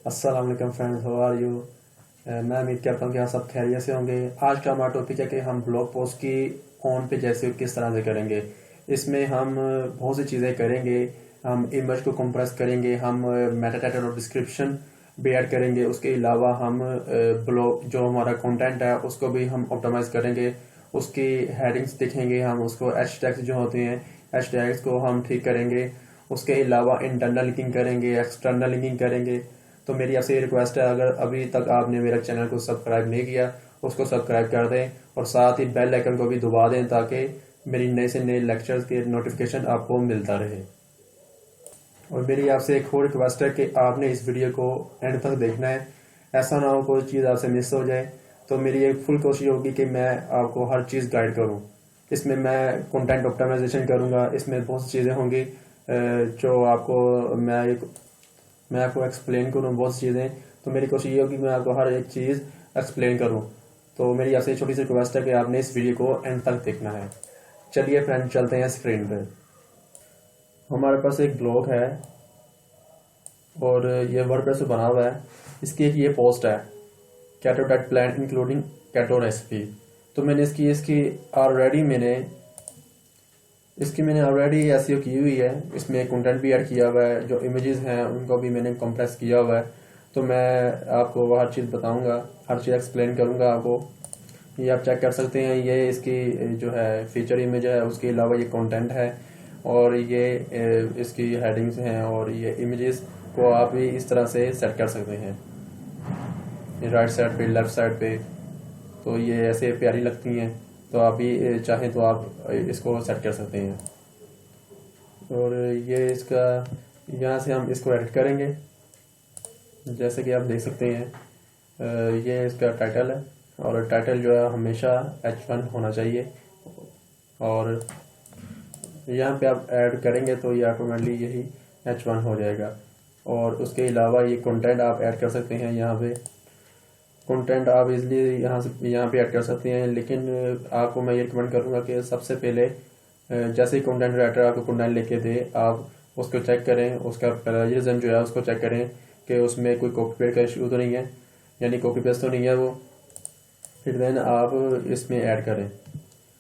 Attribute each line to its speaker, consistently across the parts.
Speaker 1: अस्सलाम वालेकुम friends, how are you. मैं उम्मीद करता हूँ कि आप सब खैरियत से होंगे। आज का हमारा टॉपिक है कि हम ब्लॉग पोस्ट की ऑन पे जैसे किस तरह से करेंगे। इसमें हम बहुत सी चीज़ें करेंगे। हम इमेज को कंप्रेस करेंगे, हम मेटा टाइटल और डिस्क्रिप्शन भी ऐड करेंगे। उसके अलावा हम ब्लॉग जो हमारा कंटेंट है उसको भी हम ऑप्टिमाइज करेंगे। उसकी हेडिंग्स देखेंगे, हम उसको हैशटैग्स जो होते हैं हैशटैग्स को हम ठीक करेंगे। उसके अलावा इंटरनल लिंकिंग करेंगे, एक्सटर्नल लिंकिंग करेंगे। तो मेरी आपसे ये रिक्वेस्ट है, अगर अभी तक आपने मेरे चैनल को सब्सक्राइब नहीं किया उसको सब्सक्राइब कर दें और साथ ही बेल आइकन को भी दबा दें ताकि मेरी नए से नए लेक्चर्स के नोटिफिकेशन आपको मिलता रहे। और मेरी आपसे एक और रिक्वेस्ट है कि आपने इस वीडियो को एंड तक देखना है, ऐसा ना हो कोई चीज़ आपसे मिस हो जाए। तो मेरी एक फुल कोशिश होगी कि मैं आपको हर चीज़ गाइड करूँ। इसमें मैं कंटेंट ऑप्टिमाइजेशन करूँगा, इसमें बहुत सी चीज़ें होंगी जो आपको मैं आपको एक्सप्लेन करूँ बहुत सी चीज़ें। तो मेरी कोशिश ये होगी कि मैं आपको हर एक चीज़ एक्सप्लेन करूँ। तो मेरी आपसे छोटी सी रिक्वेस्ट है कि आपने इस वीडियो को एंड तक देखना है। चलिए फ्रेंड, चलते हैं स्क्रीन पे। हमारे पास एक ब्लॉग है और ये वर्डप्रेस से बना हुआ है। इसकी एक ये पोस्ट है, कैटो डाइट प्लान इंक्लूडिंग कैटो रेसिपी। तो मैंने इसकी मैंने ऑलरेडी एसईओ की हुई है। इसमें कंटेंट भी ऐड किया हुआ है, जो इमेजेस हैं उनको भी मैंने कंप्रेस किया हुआ है। तो मैं आपको हर चीज़ बताऊंगा, हर चीज़ एक्सप्लेन करूंगा आपको। ये आप चेक कर सकते हैं, ये इसकी जो है फीचर इमेज है, उसके अलावा ये कंटेंट है और ये इसकी हेडिंग्स हैं और ये इमेजेस को आप भी इस तरह से सेट कर सकते हैं, राइट साइड पे लेफ्ट साइड पे। तो ये ऐसे प्यारी लगती हैं, तो आप भी चाहें तो आप इसको सेट कर सकते हैं। और ये इसका यहाँ से हम इसको एडिट करेंगे। जैसे कि आप देख सकते हैं, ये इसका टाइटल है और टाइटल जो है हमेशा H1 होना चाहिए। और यहाँ पे आप ऐड करेंगे तो ये ऑटोमेटिकली यही H1 हो जाएगा। और उसके अलावा ये कंटेंट आप ऐड कर सकते हैं। यहाँ पे कंटेंट आप इजली यहाँ पे ऐड कर सकते हैं, लेकिन आपको मैं ये रिकमेंड करूँगा कि सबसे पहले जैसे ही कंटेंट राइटर आपको कंटेंट लेके दे, आप उसको चेक करें, उसका प्लेजरिज्म जो है उसको चेक करें कि उसमें कोई कॉपी पेस्ट का इशू तो नहीं है, यानी कॉपी पेस्ट तो नहीं है वो। फिर देन आप इसमें ऐड करें।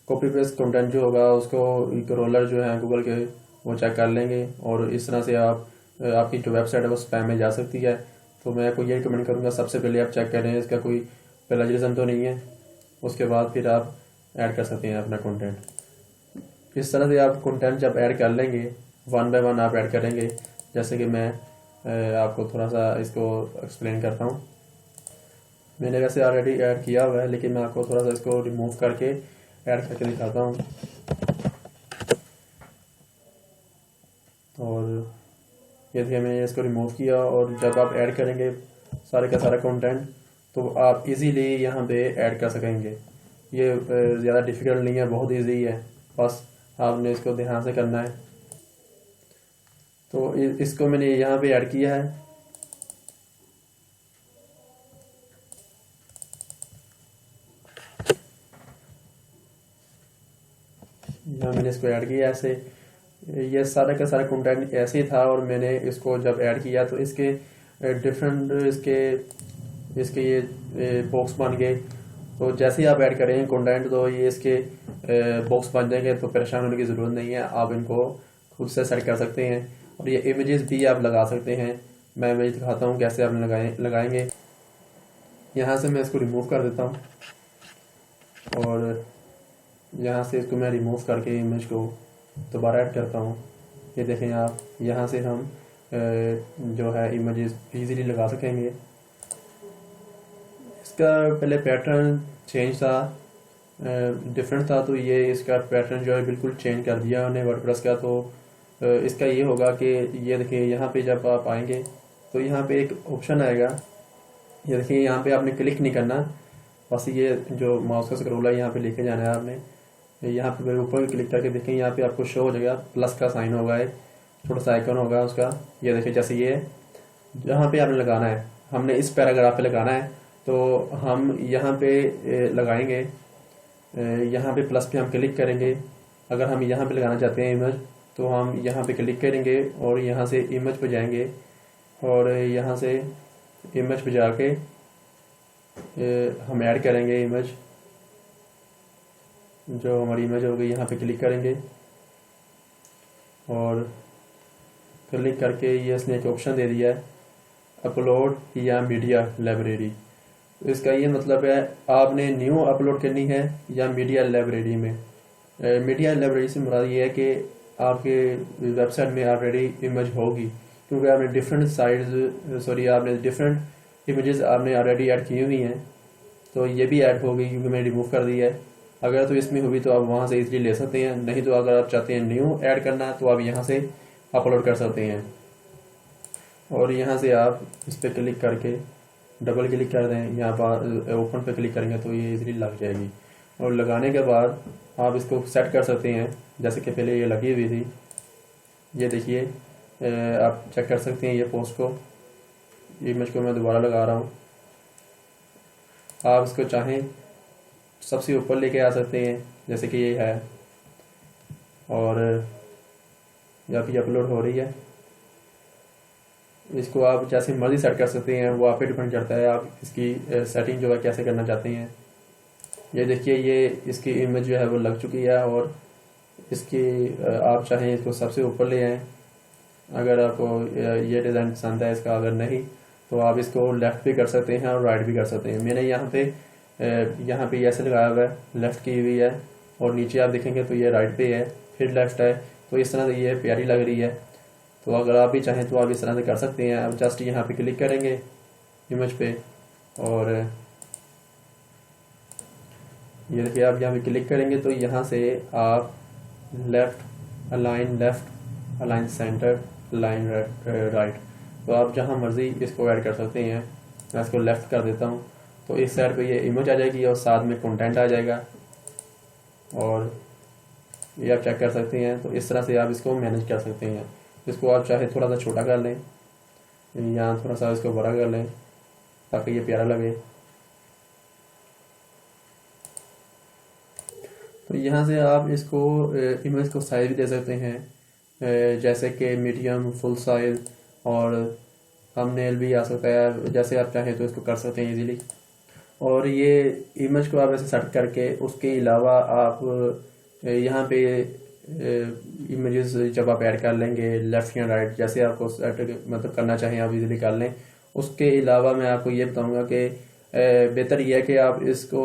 Speaker 1: कॉपी पेस्ट कंटेंट जो होगा उसको एक रोलर जो है गूगल के वो चेक कर लेंगे और इस तरह से आपकी जो वेबसाइट है वो स्पैम में जा सकती है। तो मैं आपको ये रिकमेंड करूँगा, सबसे पहले आप चेक करें इसका कोई प्लेजरिज्म तो नहीं है, उसके बाद फिर आप ऐड कर सकते हैं अपना कंटेंट। इस तरह से आप कंटेंट जब ऐड कर लेंगे, वन बाय वन आप ऐड करेंगे। जैसे कि मैं आपको थोड़ा सा इसको एक्सप्लेन करता हूँ। मैंने वैसे ऑलरेडी ऐड किया हुआ है, लेकिन मैं आपको थोड़ा सा इसको रिमूव करके ऐड करके दिखाता हूँ। और ये देखिए, मैंने इसको रिमूव किया और जब आप ऐड करेंगे सारे का सारा कंटेंट तो आप इजीली यहाँ पे ऐड कर सकेंगे। ये ज़्यादा डिफ़िकल्ट नहीं है, बहुत इजी है, बस आपने इसको ध्यान से करना है। तो इसको मैंने यहाँ पे ऐड किया है। यहाँ मैंने इसको ऐड किया ऐसे। ये सारा का सारा कंटेंट ऐसे ही था और मैंने इसको जब ऐड किया तो इसके डिफरेंट इसके ये बॉक्स बन गए। तो जैसे ही आप ऐड करेंगे कंटेंट तो ये इसके बॉक्स बन जाएंगे, तो परेशान होने की ज़रूरत नहीं है, आप इनको खुद से सेट कर सकते हैं। और ये इमेजेस भी आप लगा सकते हैं। मैं दिखाता हूँ कैसे आप लगाएंगे। यहाँ से मैं इसको रिमूव कर देता हूँ और यहाँ से इसको मैं रिमूव करके इमेज को दोबारा ऐड करता हूँ। ये देखें आप, यहाँ से हम जो है इमेजेस इजीली लगा सकेंगे। इसका पहले पैटर्न चेंज था, डिफरेंट था, तो ये इसका पैटर्न जो है बिल्कुल चेंज कर दिया उन्होंने वर्डप्रेस का। तो इसका ये होगा कि ये देखिए, यहाँ पे जब आप आएंगे तो यहाँ पे एक ऑप्शन आएगा। ये देखिए, यहाँ पे आपने क्लिक नहीं करना, बस ये जो माउस का स्क्रॉल है यहाँ पे लेके जाना है आपने। यहाँ पे मेरे ऊपर क्लिक करके देखें, यहाँ पे आपको शो हो जाएगा, प्लस का साइन होगा, एक छोटा सा आइकन होगा उसका। ये देखिए, जैसे ये यहाँ पे आपने लगाना है, हमने इस पैराग्राफ पे लगाना है, तो हम यहाँ पे लगाएंगे। यहाँ पे प्लस पे हम क्लिक करेंगे। अगर हम यहाँ पे लगाना चाहते हैं इमेज, तो हम यहाँ पे क्लिक करेंगे और यहाँ से इमेज पे जाएंगे और यहाँ से इमेज पे जाके हम ऐड करेंगे इमेज, जो हमारी इमेज होगी यहाँ पे क्लिक करेंगे और क्लिक करके ये इसने एक ऑप्शन दे दिया है अपलोड या मीडिया लाइब्रेरी। तो इसका ये मतलब है आपने न्यू अपलोड करनी है या मीडिया लाइब्रेरी में। मीडिया लाइब्रेरी से मुराद ये है कि आपके वेबसाइट में ऑलरेडी इमेज होगी, क्योंकि आपने आपने डिफरेंट इमेजेस आपने ऑलरेडी ऐड की हुई हैं, तो ये भी ऐड होगी क्योंकि मैंने रिमूव कर दिया है। अगर तो इसमें होगी तो आप वहाँ से इजीली ले सकते हैं, नहीं तो अगर आप चाहते हैं न्यू ऐड करना तो आप यहाँ से अपलोड कर सकते हैं। और यहाँ से आप इस पर क्लिक करके डबल क्लिक कर दें, यहाँ पर ओपन पे क्लिक करेंगे तो ये इजीली लग जाएगी। और लगाने के बाद आप इसको सेट कर सकते हैं, जैसे कि पहले ये लगी हुई थी। ये देखिए आप चेक कर सकते हैं ये पोस्ट को, इमेज को मैं दोबारा लगा रहा हूँ। आप इसको चाहें सबसे ऊपर लेके आ सकते हैं जैसे कि ये है, और जब भी अपलोड हो रही है इसको आप जैसे मर्जी सेट कर सकते हैं, वो आप पे डिपेंड करता है आप इसकी सेटिंग जो है कैसे करना चाहते हैं। ये देखिए ये इसकी इमेज जो है वो लग चुकी है, और इसकी आप चाहें इसको सबसे ऊपर ले आएँ अगर आपको ये डिज़ाइन पसंद है इसका। अगर नहीं तो आप इसको लेफ़्ट भी कर सकते हैं और राइट भी कर सकते हैं। मैंने यहाँ पे ऐसे लगाया हुआ है, लेफ़्ट की हुई है, और नीचे आप देखेंगे तो ये राइट पे है, फिर लेफ़्ट है, तो इस तरह से ये प्यारी लग रही है। तो अगर आप भी चाहें तो आप इस तरह से कर सकते हैं। आप जस्ट यहाँ पे क्लिक करेंगे इमेज पे, और ये देखिए आप यहाँ पे क्लिक करेंगे तो यहाँ से आप left align centre, align right, तो आप जहाँ मर्ज़ी इसको ऐड कर सकते हैं। मैं इसको लेफ़्ट कर देता हूँ, तो इस साइड पे ये इमेज आ जाएगी और साथ में कंटेंट आ जाएगा, और ये आप चेक कर सकते हैं। तो इस तरह से आप इसको मैनेज कर सकते हैं। इसको आप चाहे थोड़ा सा छोटा कर लें या थोड़ा सा इसको बड़ा कर लें ताकि ये प्यारा लगे। तो यहाँ से आप इसको इमेज को साइज भी दे सकते हैं, जैसे कि मीडियम, फुल साइज, और थंबनेल भी आ सकता है। जैसे आप चाहें तो इसको कर सकते हैं इजीली। और ये इमेज को आप ऐसे सेट करके उसके अलावा आप यहाँ पे इमेजेस जब आप ऐड कर लेंगे लेफ़्ट या राइट, जैसे आपको सेट मतलब करना चाहें आप इजीली कर लें। उसके अलावा मैं आपको ये बताऊंगा कि बेहतर यह है कि आप इसको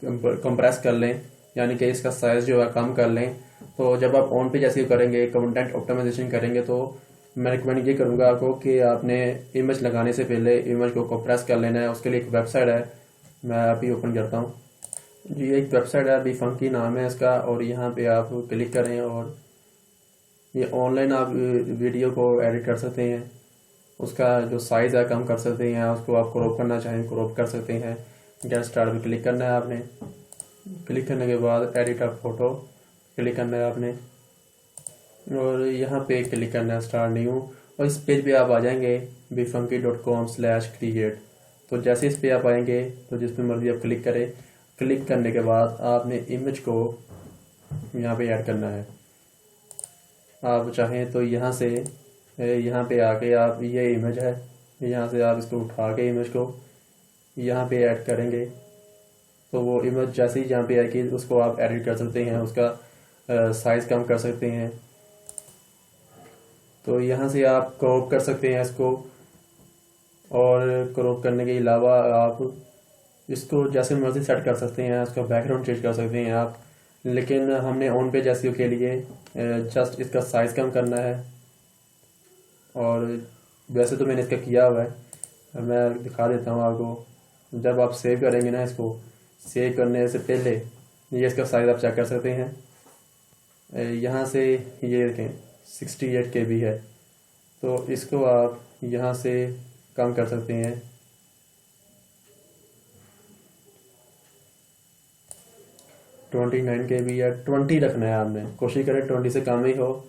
Speaker 1: कंप्रेस कर लें, यानी कि इसका साइज़ जो है कम कर लें। तो जब आप ऑन पे जैसे करेंगे, कंटेंट ऑप्टिमाइजेशन करेंगे, तो मैं रिकमेंड ये करूँगा आपको कि आपने इमेज लगाने से पहले इमेज को कंप्रेस कर लेना है। उसके लिए एक वेबसाइट है, मैं अभी ओपन करता हूँ जी। एक वेबसाइट है, अभी फंकी नाम है इसका, और यहाँ पे आप क्लिक करें और ये ऑनलाइन आप वीडियो को एडिट कर सकते हैं। उसका जो साइज़ है कम कर सकते हैं, उसको आप क्रॉप करना चाहें क्रॉप कर सकते हैं। गेट स्टार्ट पे क्लिक करना है आपने। क्लिक करने के बाद एडिट अ फोटो क्लिक करना है आपने, और यहाँ पे क्लिक करना है स्टार्ट न्यू, और इस पेज पे आप आ जाएंगे bfunky.com/create। तो जैसे इस पे आप आएंगे तो जिस पे मर्जी आप क्लिक करें। क्लिक करने के बाद आपने इमेज को यहाँ पे ऐड करना है। आप चाहें तो यहाँ से यहाँ पे आके आप ये इमेज है, यहाँ से आप इसको उठा के इमेज को यहाँ पे ऐड करेंगे, तो वो इमेज जैसे ही यहाँ पे आएगी उसको आप एडिट कर सकते हैं, उसका साइज़ कम कर सकते हैं। तो यहाँ से आप क्रॉप कर सकते हैं इसको, और क्रॉप करने के अलावा आप इसको जैसे मर्जी सेट कर सकते हैं, इसका बैकग्राउंड चेंज कर सकते हैं आप। लेकिन हमने ऑन पे जैसे के लिए जस्ट इसका साइज़ कम करना है, और वैसे तो मैंने इसका किया हुआ है, मैं दिखा देता हूँ आपको। जब आप सेव करेंगे ना, इसको सेव करने से पहले ये इसका साइज़ आप चेक कर सकते हैं। यहाँ से ये देखें 68 KB है, तो इसको आप यहाँ से कम कर सकते हैं। 29 KB या 20 रखना है आपने, कोशिश करें 20 से कम ही हो।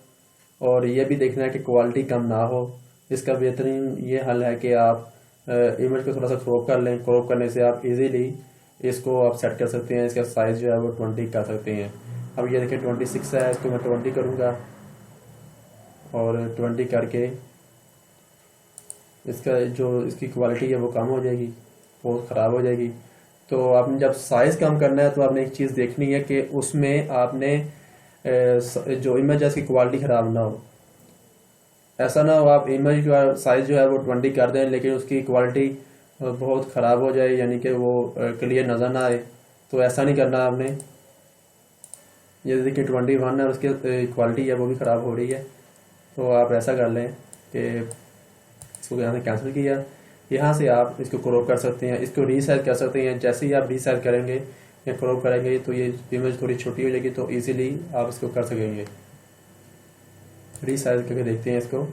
Speaker 1: और ये भी देखना है कि क्वालिटी कम ना हो। इसका बेहतरीन ये हल है कि आप इमेज को थोड़ा सा क्रॉप कर लें। क्रॉप करने से आप इजीली इसको आप सेट कर सकते हैं, इसका साइज़ जो है वो 20 कर सकते हैं। अब ये देखिए 26 है, इसको मैं 20 करूँगा, और 20 करके इसका जो इसकी क्वालिटी है वो कम हो जाएगी, बहुत ख़राब हो जाएगी। तो आपने जब साइज़ कम करना है तो आपने एक चीज़ देखनी है कि उसमें आपने जो इमेज है इसकी क्वालिटी ख़राब ना हो। ऐसा ना हो आप इमेज का साइज़ जो है वो 20 कर दें लेकिन उसकी क्वालिटी बहुत ख़राब हो जाए, यानी कि वो क्लियर नज़र ना आए। तो ऐसा नहीं करना आपने। ये देखिए 21 है, उसकी क्वालिटी है वो भी ख़राब हो रही है। तो आप ऐसा कर लें कि इसको यहाँ से कैंसिल किया, यहाँ से आप इसको क्रॉप कर सकते हैं, इसको रीसाइज कर सकते हैं। जैसे ही आप रीसाइज करेंगे या क्रॉप करेंगे तो ये इमेज थोड़ी छोटी हो जाएगी, तो इजीली आप इसको कर सकेंगे। रीसाइज करके देखते हैं इसको।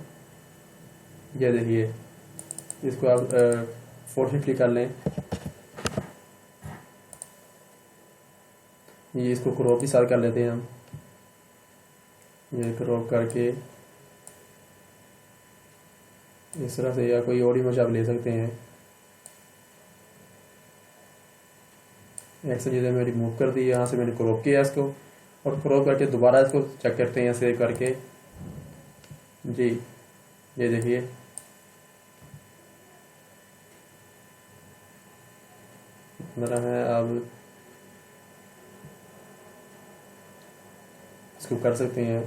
Speaker 1: ये देखिए, इसको आप 450 कर लें। ये इसको क्रॉप भी साथ कर लेते हैं हम। ये क्रॉप करके इस तरह से, या कोई और इमेज आप ले सकते हैं। एक से चीज़ें मैं रिमूव कर दी, यहाँ से मैंने क्रॉप किया इसको, और क्रॉप करके दोबारा इसको चेक करते हैं सेव करके। जी ये देखिए, मेरा है। अब इसको कर सकते हैं।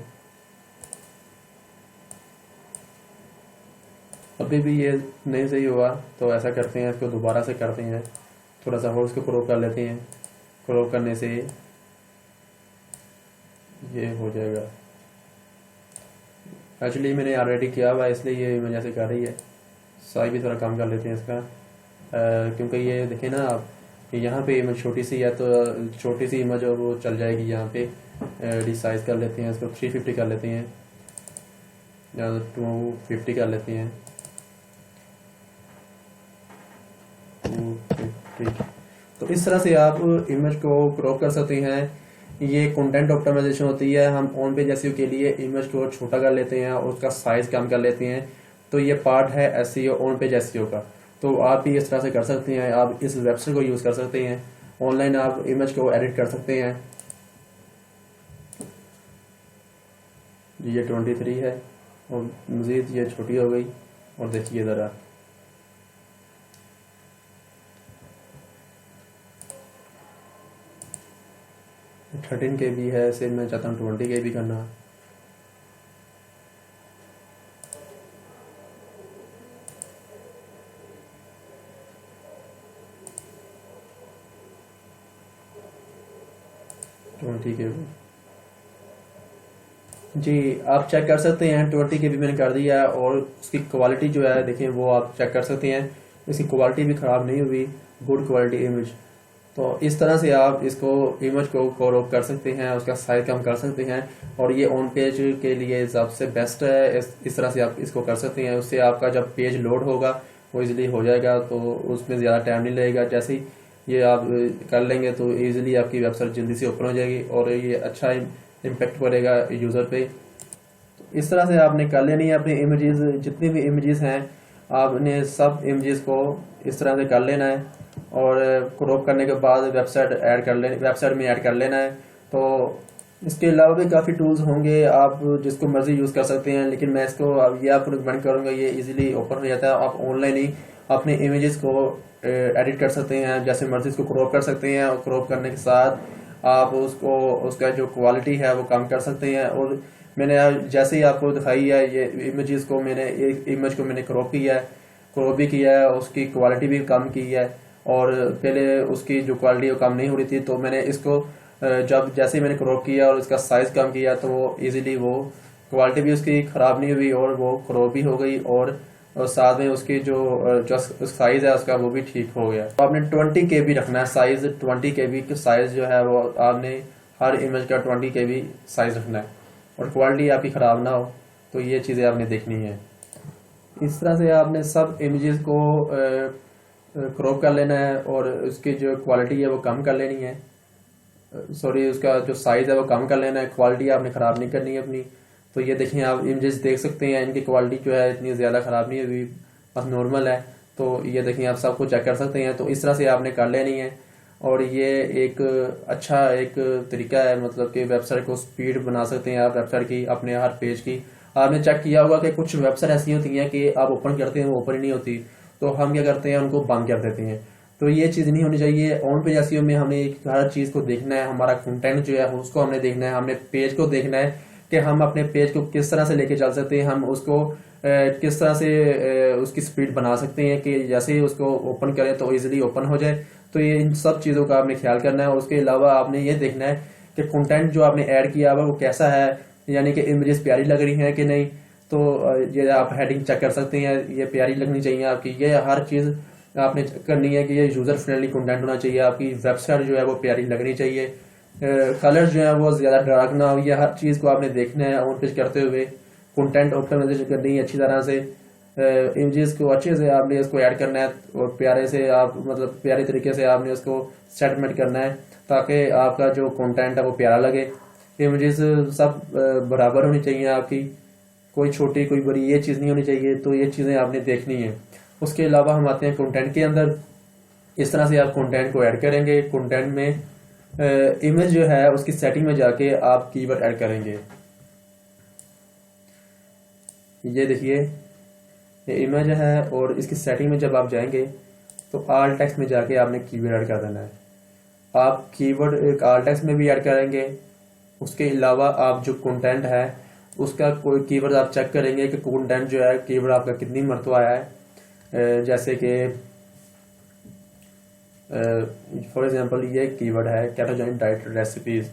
Speaker 1: अभी भी ये नहीं सही हुआ तो ऐसा करते हैं, इसको दोबारा से करते हैं, थोड़ा सा और इसको क्रॉप कर लेते हैं। क्रॉप करने से ये हो जाएगा। एक्चुअली मैंने ऑलरेडी किया हुआ है इसलिए ये इमेज ऐसे कर रही है। साइज भी थोड़ा कम कर लेते हैं इसका, क्योंकि ये देखें ना आप, यहाँ पे इमेज छोटी सी है तो छोटी सी इमेज और वो चल जाएगी। यहाँ पे रिसाइज कर लेते हैं इसको, 350 कर लेते हैं या 250 कर लेते हैं, 250। तो इस तरह से आप इमेज को क्रॉप कर सकते हैं। ये कंटेंट ऑप्टिमाइजेशन होती है। हम ऑन पेज एसईओ के लिए इमेज को छोटा कर लेते हैं और उसका साइज कम कर लेते हैं। तो ये पार्ट है एसईओ, ऑन पेज एसईओ का। तो आप भी इस तरह से कर सकते हैं। आप इस वेबसाइट को यूज़ कर सकते हैं, ऑनलाइन आप इमेज को एडिट कर सकते हैं। ये 23 है और मज़ीद ये छोटी हो गई। और देखिए ज़रा, ये 13 KB है, इसे मैं चाहता हूँ 20 KB करना। ठीक है जी, आप चेक कर सकते हैं। 20 KB मैंने कर दिया है और उसकी क्वालिटी जो है देखें, वो आप चेक कर सकते हैं। इसकी क्वालिटी भी ख़राब नहीं हुई, गुड क्वालिटी इमेज। तो इस तरह से आप इसको इमेज को क्रॉप कर सकते हैं, उसका साइज कम कर सकते हैं। और ये ऑन पेज के लिए सबसे बेस्ट है। इस तरह से आप इसको कर सकते हैं। उससे आपका जब पेज लोड होगा वो इजीली हो जाएगा, तो उसमें ज़्यादा टाइम नहीं लगेगा। जैसे ही ये आप कर लेंगे तो इजीली आपकी वेबसाइट जल्दी से ओपन हो जाएगी और ये अच्छा इम्पेक्ट पड़ेगा यूज़र पे। तो इस तरह से आपने कर लेनी है अपनी इमेजेस। जितनी भी इमेजेस हैं आपने सब इमेजेस को इस तरह से कर लेना है और क्रॉप करने के बाद वेबसाइट में ऐड कर लेना है। तो इसके अलावा भी काफ़ी टूल्स होंगे, आप जिसको मर्जी यूज़ कर सकते हैं। लेकिन मैं इसको ये आपको रिकमेंड करूँगा, ये इजीली ओपन हो जाता है। आप ऑनलाइन ही अपने इमेजेस को एडिट कर सकते हैं, जैसे मर्जी इसको क्रॉप कर सकते हैं। और क्रॉप करने के साथ आप उसका जो क्वालिटी है वो कम कर सकते हैं। और मैंने जैसे ही आपको दिखाई है, ये इमेजेस को मैंने, एक इमेज को मैंने क्रॉप किया है, क्रॉप भी किया है, उसकी क्वालिटी भी कम की है। और पहले उसकी जो क्वालिटी वो कम नहीं हो रही थी, तो मैंने इसको जब जैसे ही मैंने क्रॉप किया और उसका साइज कम किया तो वो इजीली वो क्वालिटी भी उसकी ख़राब नहीं हुई और वो क्रॉप भी हो गई। और साथ में उसकी जो साइज़ है उसका वो भी ठीक हो गया। तो आपने 20 KB रखना है साइज़। 20 KB का साइज़ जो है वो आपने हर इमेज का 20 KB साइज़ रखना है और क्वालिटी आपकी ख़राब ना हो। तो ये चीज़ें आपने देखनी है। इस तरह से आपने सब इमेजेस को क्रॉप कर लेना है और उसकी जो क्वालिटी है वो कम कर लेनी है। सॉरी, उसका जो साइज़ है वो कम कर लेना है। क्वालिटी आपने ख़राब नहीं करनी है अपनी। तो ये देखें, आप इमेजेस देख सकते हैं, इनकी क्वालिटी जो है इतनी ज़्यादा ख़राब नहीं हुई, बस नॉर्मल है। तो ये देखें, आप सबको चेक कर सकते हैं। तो इस तरह से आपने कर लेनी है। और ये एक अच्छा एक तरीका है, मतलब कि वेबसाइट को स्पीड बना सकते हैं आप वेबसाइट की, अपने हर पेज की। आपने चेक किया होगा कि कुछ वेबसाइट ऐसी होती हैं कि आप ओपन करते हैं वो ओपन ही नहीं होती, तो हम क्या करते हैं उनको बंद कर देते हैं। तो ये चीज़ नहीं होनी चाहिए। ऑन पेज एसईओ में हमें हर चीज़ को देखना है, हमारा कंटेंट जो है उसको हमने देखना है, हमने पेज को देखना है कि हम अपने पेज को किस तरह से लेके चल सकते हैं, हम उसको किस तरह से उसकी स्पीड बना सकते हैं कि जैसे ही उसको ओपन करें तो इजीली ओपन हो जाए। तो ये इन सब चीज़ों का आपने ख्याल करना है। और उसके अलावा आपने ये देखना है कि कंटेंट जो आपने ऐड किया हुआ वो कैसा है, यानी कि इमेजेस प्यारी लग रही हैं कि नहीं। तो ये आप हेडिंग चेक कर सकते हैं, ये प्यारी लगनी चाहिए आपकी। ये हर चीज़ आपने चेक करनी है कि ये यूज़र फ्रेंडली कंटेंट होना चाहिए, आपकी वेबसाइट जो है वो प्यारी लगनी चाहिए, कलर जो है वो ज़्यादा डार्क ना हो। ये हर चीज़ को आपने देखना है ऑन पेज करते हुए। कंटेंट ऑप्टिमाइजेशन करनी है अच्छी तरह से, इमेजेस को अच्छे से आपने इसको ऐड करना है और प्यारे से आप मतलब प्यारे तरीके से आपने उसको सेटमेंट करना है ताकि आपका जो कंटेंट है वो प्यारा लगे। इमेजेस सब बराबर होनी चाहिए आपकी, कोई छोटी कोई बड़ी ये चीज़ नहीं होनी चाहिए। तो ये चीज़ें आपने देखनी है। उसके अलावा हम आते हैं कंटेंट के अंदर। इस तरह से आप कंटेंट को ऐड करेंगे। कंटेंट में इमेज जो है उसकी सेटिंग में जाके आप कीवर्ड ऐड करेंगे। ये देखिए ये इमेज है और इसकी सेटिंग में जब आप जाएंगे तो आल टेक्स्ट में जाके आपने कीवर्ड ऐड कर देना है। आप कीवर्ड एक आल टेक्स्ट में भी ऐड करेंगे। उसके अलावा आप जो कंटेंट है उसका कोई कीवर्ड आप चेक करेंगे कि कंटेंट जो है कीवर्ड आपका कितनी मरतबा आया है। जैसे कि फॉर एग्जांपल ये कीवर्ड है केटोजेनिक डाइट रेसिपीज,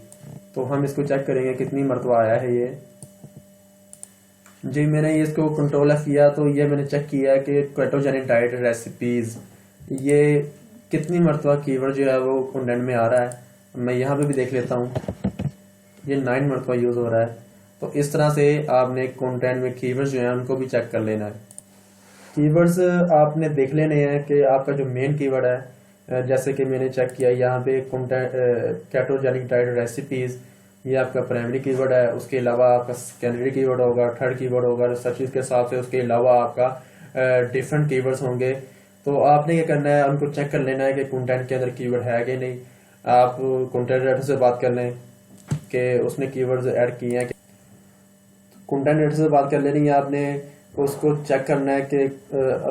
Speaker 1: तो हम इसको चेक करेंगे कितनी मरतबा आया है ये। जी मैंने इसको कंट्रोल एफ किया तो ये मैंने चेक किया कि केटोजेनिक डाइट रेसिपीज ये कितनी मरतबा कीवर्ड जो है वो कंटेंट में आ रहा है। मैं यहाँ पे भी देख लेता हूँ, ये 9 मरतबा यूज़ हो रहा है। तो इस तरह से आपने कंटेंट में कीवर्ड्स जो है उनको भी चेक कर लेना है। कीवर्ड्स आपने देख लेने हैं कि आपका जो मेन कीवर्ड है, जैसे कि मैंने चेक किया यहाँ पे कंटेंट केटोजेनिक डाइट रेसिपीज, ये आपका प्राइमरी कीवर्ड है। उसके अलावा आपका सेकेंडरी कीवर्ड होगा, थर्ड कीवर्ड होगा रिसर्च के हिसाब से। उसके अलावा आपका डिफरेंट कीवर्ड्स होंगे। तो आपने क्या करना है उनको चेक कर लेना है कि कंटेंट के अंदर कीवर्ड है कि नहीं। आप कंटेंट राइटर से बात कर लें कि उसने कीवर्ड्स ऐड किए हैं। कंटेंट राइटर से बात कर लेनी है आपने, उसको चेक करना है कि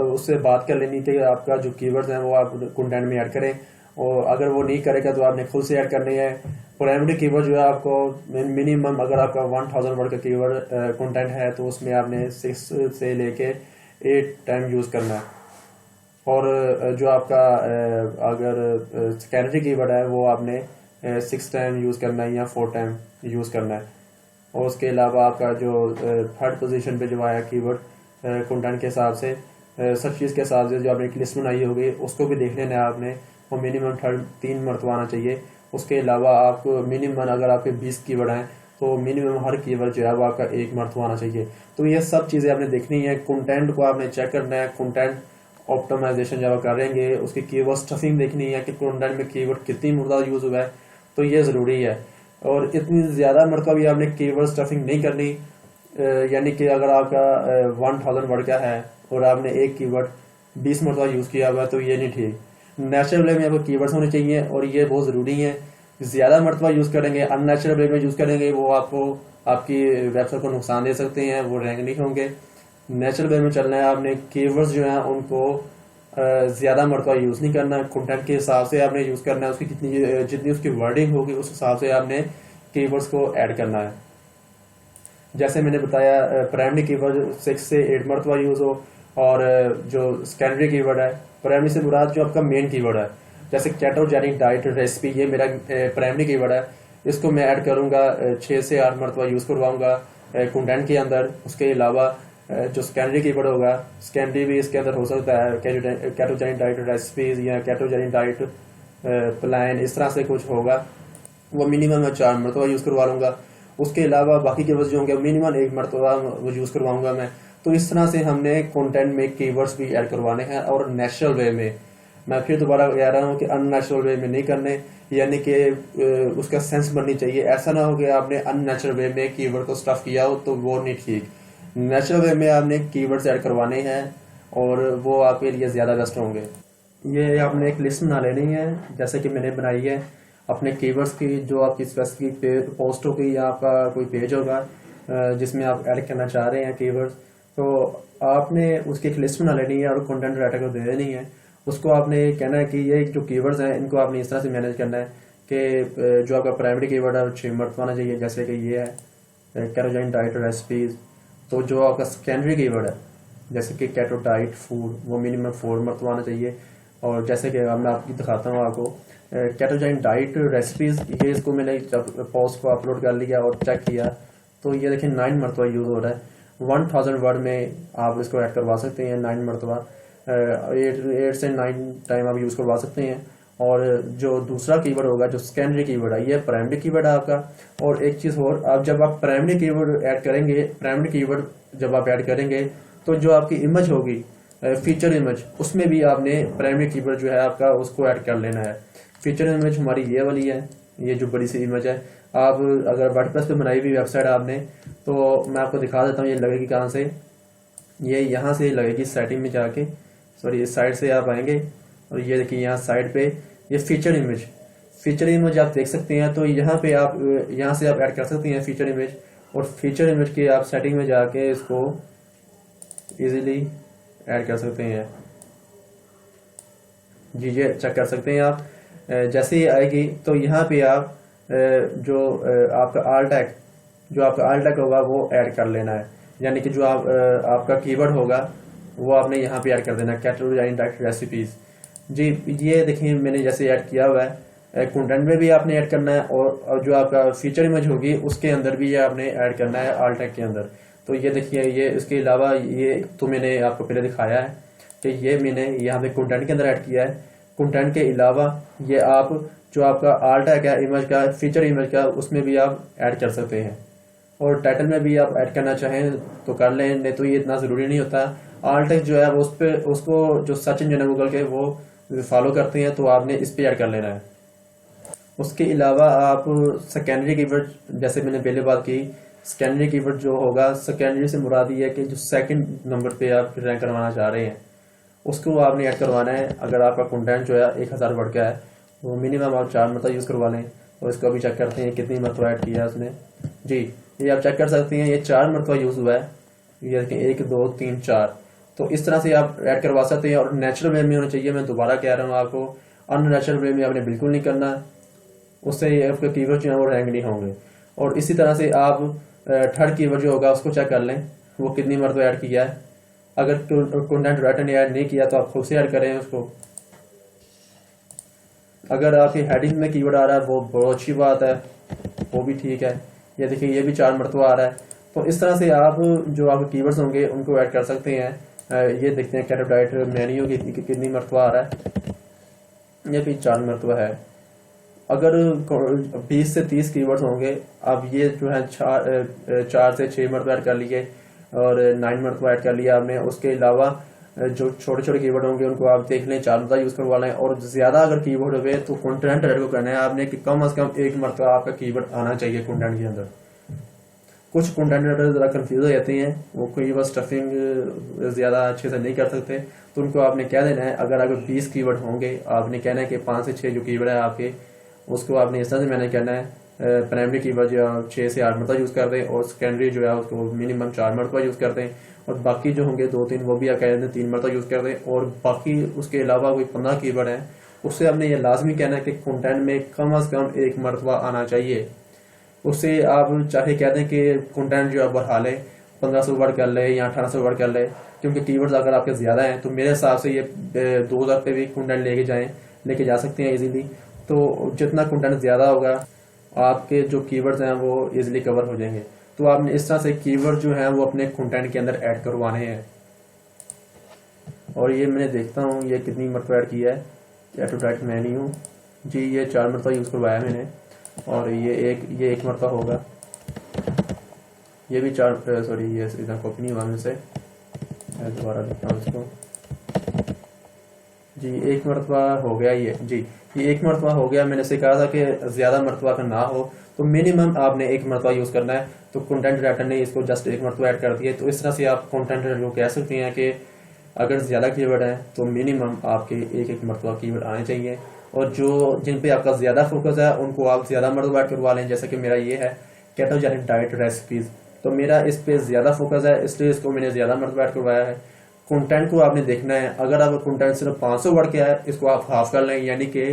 Speaker 1: उससे बात कर लेनी कि आपका जो कीवर्ड्स हैं वो आप कंटेंट में ऐड करें। और अगर वो नहीं करेगा तो आपने खुद से ऐड करनी है। प्राइमरी कीवर्ड जो है आपको मिनिमम, अगर आपका 1000 वर्ड का कीवर्ड कंटेंट है तो उसमें आपने 6 से लेके 8 टाइम यूज़ करना है। और जो आपका अगर सेकेंडरी कीवर्ड है वो आपने 6 टाइम यूज़ करना है या 4 टाइम यूज़ करना है। और उसके अलावा आपका जो थर्ड पोजीशन पे जो आया कीवर्ड कंटेंट के हिसाब से, सब चीज़ के हिसाब से जो आपने एक लिस्ट बनाई होगी उसको भी देख लेना है आपने, और मिनिमम 3 मरतबा आना चाहिए। उसके अलावा आपको मिनिमम अगर आपके 20 कीवर्ड हैं तो मिनिमम हर कीवर्ड जो है वो आपका 1 मरतबा आना चाहिए। तो ये सब चीज़ें आपने देखनी है। कंटेंट को आपने चेक करना है। कंटेंट ऑप्टिमाइजेशन जब आप करेंगे उसकी कीवर्ड स्टफिंग देखनी है कि कंटेंट में कीवर्ड कितनी मुर्दा यूज़ हुआ है, तो ये ज़रूरी है। और इतनी ज़्यादा मरतबा भी आपने कीवर्ड स्टफिंग नहीं करनी, यानी कि अगर आपका 1000 वर्ड का है और आपने एक कीवर्ड 20 मरतबा यूज़ किया हुआ है तो ये नहीं ठीक। नेचुरल वे में आपको कीवर्ड्स होने चाहिए और ये बहुत ज़रूरी है। ज़्यादा मरतबा यूज़ करेंगे, अननेचुरल वे में यूज़ करेंगे, वो आपको आपकी वेबसाइट को नुकसान दे सकते हैं, वो रैंक नहीं होंगे। नेचुरल वे में चलना है आपने। कीवर्ड्स जो हैं उनको ज़्यादा मरतबा यूज़ नहीं करना, कंटेंट के हिसाब से आपने यूज़ करना है। उसकी जितनी उसकी वर्डिंग होगी उस हिसाब से आपने कीवर्ड्स को ऐड करना है। जैसे मैंने बताया प्राइमरी कीवर्ड 6 से 8 मरतबा यूज़ हो, और जो सेकेंडरी कीवर्ड है, प्राइमरी से मुराद जो आपका मेन कीवर्ड है, जैसे केटोजेनिक डाइट रेसिपी, ये मेरा प्राइमरी कीवर्ड है। इसको मैं ऐड करूँगा 6 से 8 मरतबा यूज़ करवाऊँगा कंटेंट के अंदर। उसके अलावा जो सेकेंडरी कीवर्ड होगा, सेकेंडरी भी इसके अंदर हो सकता है केटोजेनिक डाइट रेसिपीज या केटोजेनिक डाइट प्लान, इस तरह से कुछ होगा, वो मिनिमम मैं 4 मरतबा यूज़ करवा लूँगा। उसके अलावा बाकी कीवर्ड्स जो होंगे मिनिमम 1 मरतबा वो यूज़ करवाऊँगा मैं। तो इस तरह से हमने कंटेंट में कीवर्ड्स भी ऐड करवाने हैं, और नेचुरल वे में। मैं फिर दोबारा कह रहा हूँ कि अननेचुरल वे में नहीं करने, यानी कि उसका सेंस बननी चाहिए। ऐसा ना हो कि आपने अननेचुरल वे में कीवर्ड को स्टफ किया हो, तो वो नहीं ठीक। नेचुरल वे में आपने कीवर्ड्स ऐड करवाने हैं और वो आपके लिए ज़्यादा बेस्ट होंगे। ये आपने एक लिस्ट बना लेनी है जैसे कि मैंने बनाई है अपने कीवर्ड्स की। जो आपकी स्पेसिफिक पोस्ट होगी या आपका कोई पेज होगा, जिसमें आप ऐड करना चाह रहे हैं कीवर्ड्स, तो आपने उसकी एक लिस्ट बना लेनी है और कंटेंट राइटर को दे देनी है। उसको आपने कहना है कि ये जो कीवर्ड्स हैं इनको आपने इस तरह से मैनेज करना है कि जो आपका प्राइमरी कीवर्ड है वो 6 मरतबा आना चाहिए, जैसे कि ये है केटोजेनिक डाइट रेसिपीज। तो जो आपका सेकेंडरी कीवर्ड है जैसे कि केटो डाइट फूड, वो मिनिमम 4 मरतबा आना चाहिए। और जैसे कि अब मैं आपकी दिखाता हूँ आपको केटोजेनिक डाइट रेसिपीज, ये इसको मैंने जब पोस्ट को अपलोड कर लिया और चेक किया तो ये देखिए 9 मरतबा यूज़ हो रहा है। 1000 वर्ड में आप इसको ऐड करवा सकते हैं 9 मरतबा, 8 से 9 टाइम आप यूज़ करवा सकते हैं। और जो दूसरा कीवर्ड होगा जो सेकेंडरी कीवर्ड है, ये प्राइमरी कीवर्ड है आपका। और एक चीज़ और, आप जब आप प्राइमरी कीवर्ड ऐड करेंगे, प्राइमरी कीवर्ड जब आप ऐड करेंगे तो जो आपकी इमेज होगी फीचर इमेज, उसमें भी आपने प्राइमरी कीवर्ड जो है आपका उसको ऐड कर लेना है। फीचर इमेज हमारी ये वाली है, ये जो बड़ी सी इमेज है। आप अगर वर्डप्रेस पे बनाई हुई वेबसाइट आपने, तो मैं आपको दिखा देता हूँ ये लगेगी कहाँ से। ये यहाँ से लगेगी सेटिंग में जाके, सॉरी इस साइड से आप आएंगे और ये देखिए यहाँ साइड पे ये फीचर इमेज आप देख सकते हैं। तो यहाँ पे आप यहाँ से आप ऐड कर सकते हैं फीचर इमेज, और फीचर इमेज के आप सेटिंग में जाके इसको इजीली ऐड कर सकते हैं। जी ये चेक कर सकते हैं आप। जैसे ही आएगी तो यहाँ पे आप जो आपका आल टैग होगा वो ऐड कर लेना है, यानी कि जो आपका कीवर्ड होगा वो आपने यहाँ पे ऐड कर देना है, केटोजेनिक डाइट रेसिपीज। जी ये देखिए मैंने जैसे ऐड किया हुआ है। कंटेंट में भी आपने ऐड करना है और जो आपका फीचर इमेज होगी उसके अंदर भी ये आपने ऐड करना है आल टैग के अंदर। तो ये देखिए ये इसके अलावा ये तो मैंने आपको पहले दिखाया है कि ये मैंने यहाँ पे कंटेंट के अंदर ऐड किया है। कंटेंट के अलावा ये आप जो आपका आल टैग है इमेज का, फीचर इमेज का, उसमें भी आप ऐड कर सकते हैं। और टाइटल में भी आप ऐड करना चाहें तो कर लें, नहीं तो ये इतना ज़रूरी नहीं होता। आल टैग जो है वो उस पर उसको जो सर्च इंजन है गूगल के वो फॉलो करते हैं, तो आपने इस पर ऐड कर लेना है। उसके अलावा आप सेकेंडरी कीवर्ड, जैसे मैंने पहले बात की, सेकेंडरी कीवर्ड जो होगा, सेकेंडरी से मुराद ये है कि जो सेकंड नंबर पे आप रैंक करवाना चाह रहे हैं उसको आपने ऐड करवाना है। अगर आपका कंटेंट जो है 1000 वर्ड का है वो मिनिमम आप 4 मरतबा यूज़ करवा लें। और इसको अभी चेक करते हैं कितनी मरतबा ऐड किया है उसने। जी ये आप चेक कर सकते हैं, ये 4 मरतबा यूज़ हुआ है। ये देखें 1 2 3 4। तो इस तरह से आप ऐड करवा सकते हैं। और नेचुरल वे में होना चाहिए, मैं दोबारा कह रहा हूँ आपको, अननेचुरल वे में आपने बिल्कुल नहीं करना, उससे आपके कीवर्ड जो है वो रैंक नहीं होंगे। और इसी तरह से आप थर्ड कीवर्ड जो होगा उसको चेक कर लें वो कितनी मरतबा ऐड किया है। अगर कंटेंट राइटर ने ऐड नहीं किया तो आप खुद से ऐड करें उसको। अगर आपकी हेडिंग में कीवर्ड आ रहा है वो बहुत अच्छी बात है, वो भी ठीक है। ये देखिए ये भी 4 मरतबा आ रहा है। तो इस तरह से आप जो आपके कीवर्ड्स होंगे उनको ऐड कर सकते हैं। ये देखते हैं केटो डाइट मेन्यू की कितनी मरतबा आ रहा है, ये भी 4 मरतबा है। अगर 20 से 30 कीवर्ड्स होंगे, अब ये जो है 4 से 6 मरतबा ऐड कर लिए और 9 मरतबा ऐड कर लिया आपने। उसके अलावा जो छोटे छोटे कीवर्ड होंगे उनको आप देख लें, 4 मरतबा यूज़ करवा लें। और ज़्यादा अगर कीवर्ड हुए तो कंटेंट राइटर को करना है आपने कि कम से कम 1 मरतबा आपका कीवर्ड आना चाहिए कंटेंट के अंदर। कुछ कंटेंट राइटर ज़रा कंफ्यूज हो जाते हैं, वो कीवर्ड स्टफिंग ज़्यादा अच्छे से नहीं कर सकते, तो उनको आपने कह देना है अगर 20 कीवर्ड होंगे आपने कहना है कि 5 से 6 जो कीवर्ड है आपके उसको आपने इस तरह से मैनेज करना है। प्राइमरी कीवर्ड जो है 6 से 8 मरतबा यूज़ कर दें और सेकेंडरी जो है उसको मिनिमम 4 मरतबा यूज़ कर दें। और बाकी जो होंगे 2-3 वो भी आप कह दें 3 मरतबा यूज़ कर दें। और बाकी उसके अलावा कोई 15 कीवर्ड हैं उससे आपने ये लाजमी कहना है कि कंटेंट में कम से कम 1 मरतबा आना चाहिए। उससे आप चाहे कह दें कि कंटेंट जो है बढ़ा लें, 1500 वर्ड कर ले या 1800 वर्ड कर ले, क्योंकि कीवर्ड्स अगर आपके ज़्यादा हैं तो मेरे हिसाब से ये 2000 पे भी कंटेंट लेके जा सकते हैं इजीली। तो जितना कंटेंट ज़्यादा होगा आपके जो कीवर्ड्स हैं वो इजीली कवर हो जाएंगे। तो आपने इस तरह से कीवर्ड जो हैं वो अपने कंटेंट के अंदर ऐड करवाने हैं। और ये मैंने देखता हूँ ये कितनी मरतबा ऐड किया है, केटो डाइट मेन्यू। जी ये 4 मरतबा यूज़ करवाया मैंने। और ये एक मरतबा होगा, ये भी 4, सॉरी ये इतना कॉपी नहीं हुआ मुझसे, मैं दोबारा देखता हूँ इसको। जी 1 मरतबा हो गया ये। जी ये 1 मरतबा हो गया। मैंने से कहा था कि ज़्यादा मरतबा का ना हो, तो मिनिमम आपने 1 मरतबा यूज़ करना है। तो कंटेंट राइटर ने इसको जस्ट 1 मरतबा ऐड कर दिया। तो इस तरह से आप कंटेंट राइटर को कह सकते हैं कि अगर ज़्यादा कीवर्ड हैं तो मिनिमम आपके 1 मरतबा कीवर्ड आने चाहिए। और जो जिन पे आपका ज़्यादा फोकस है उनको आप ज़्यादा मरतबा ऐड करवा लें। जैसे कि मेरा ये है केटोजेनिक डाइट रेसिपीज़, तो मेरा इस पे ज़्यादा फोकस है, इसलिए इसको मैंने ज़्यादा मरतबा ऐड करवाया है। कंटेंट को आपने देखना है, अगर आपका कंटेंट सिर्फ 500 वर्ड का है, इसको आप हाफ कर लें, यानी कि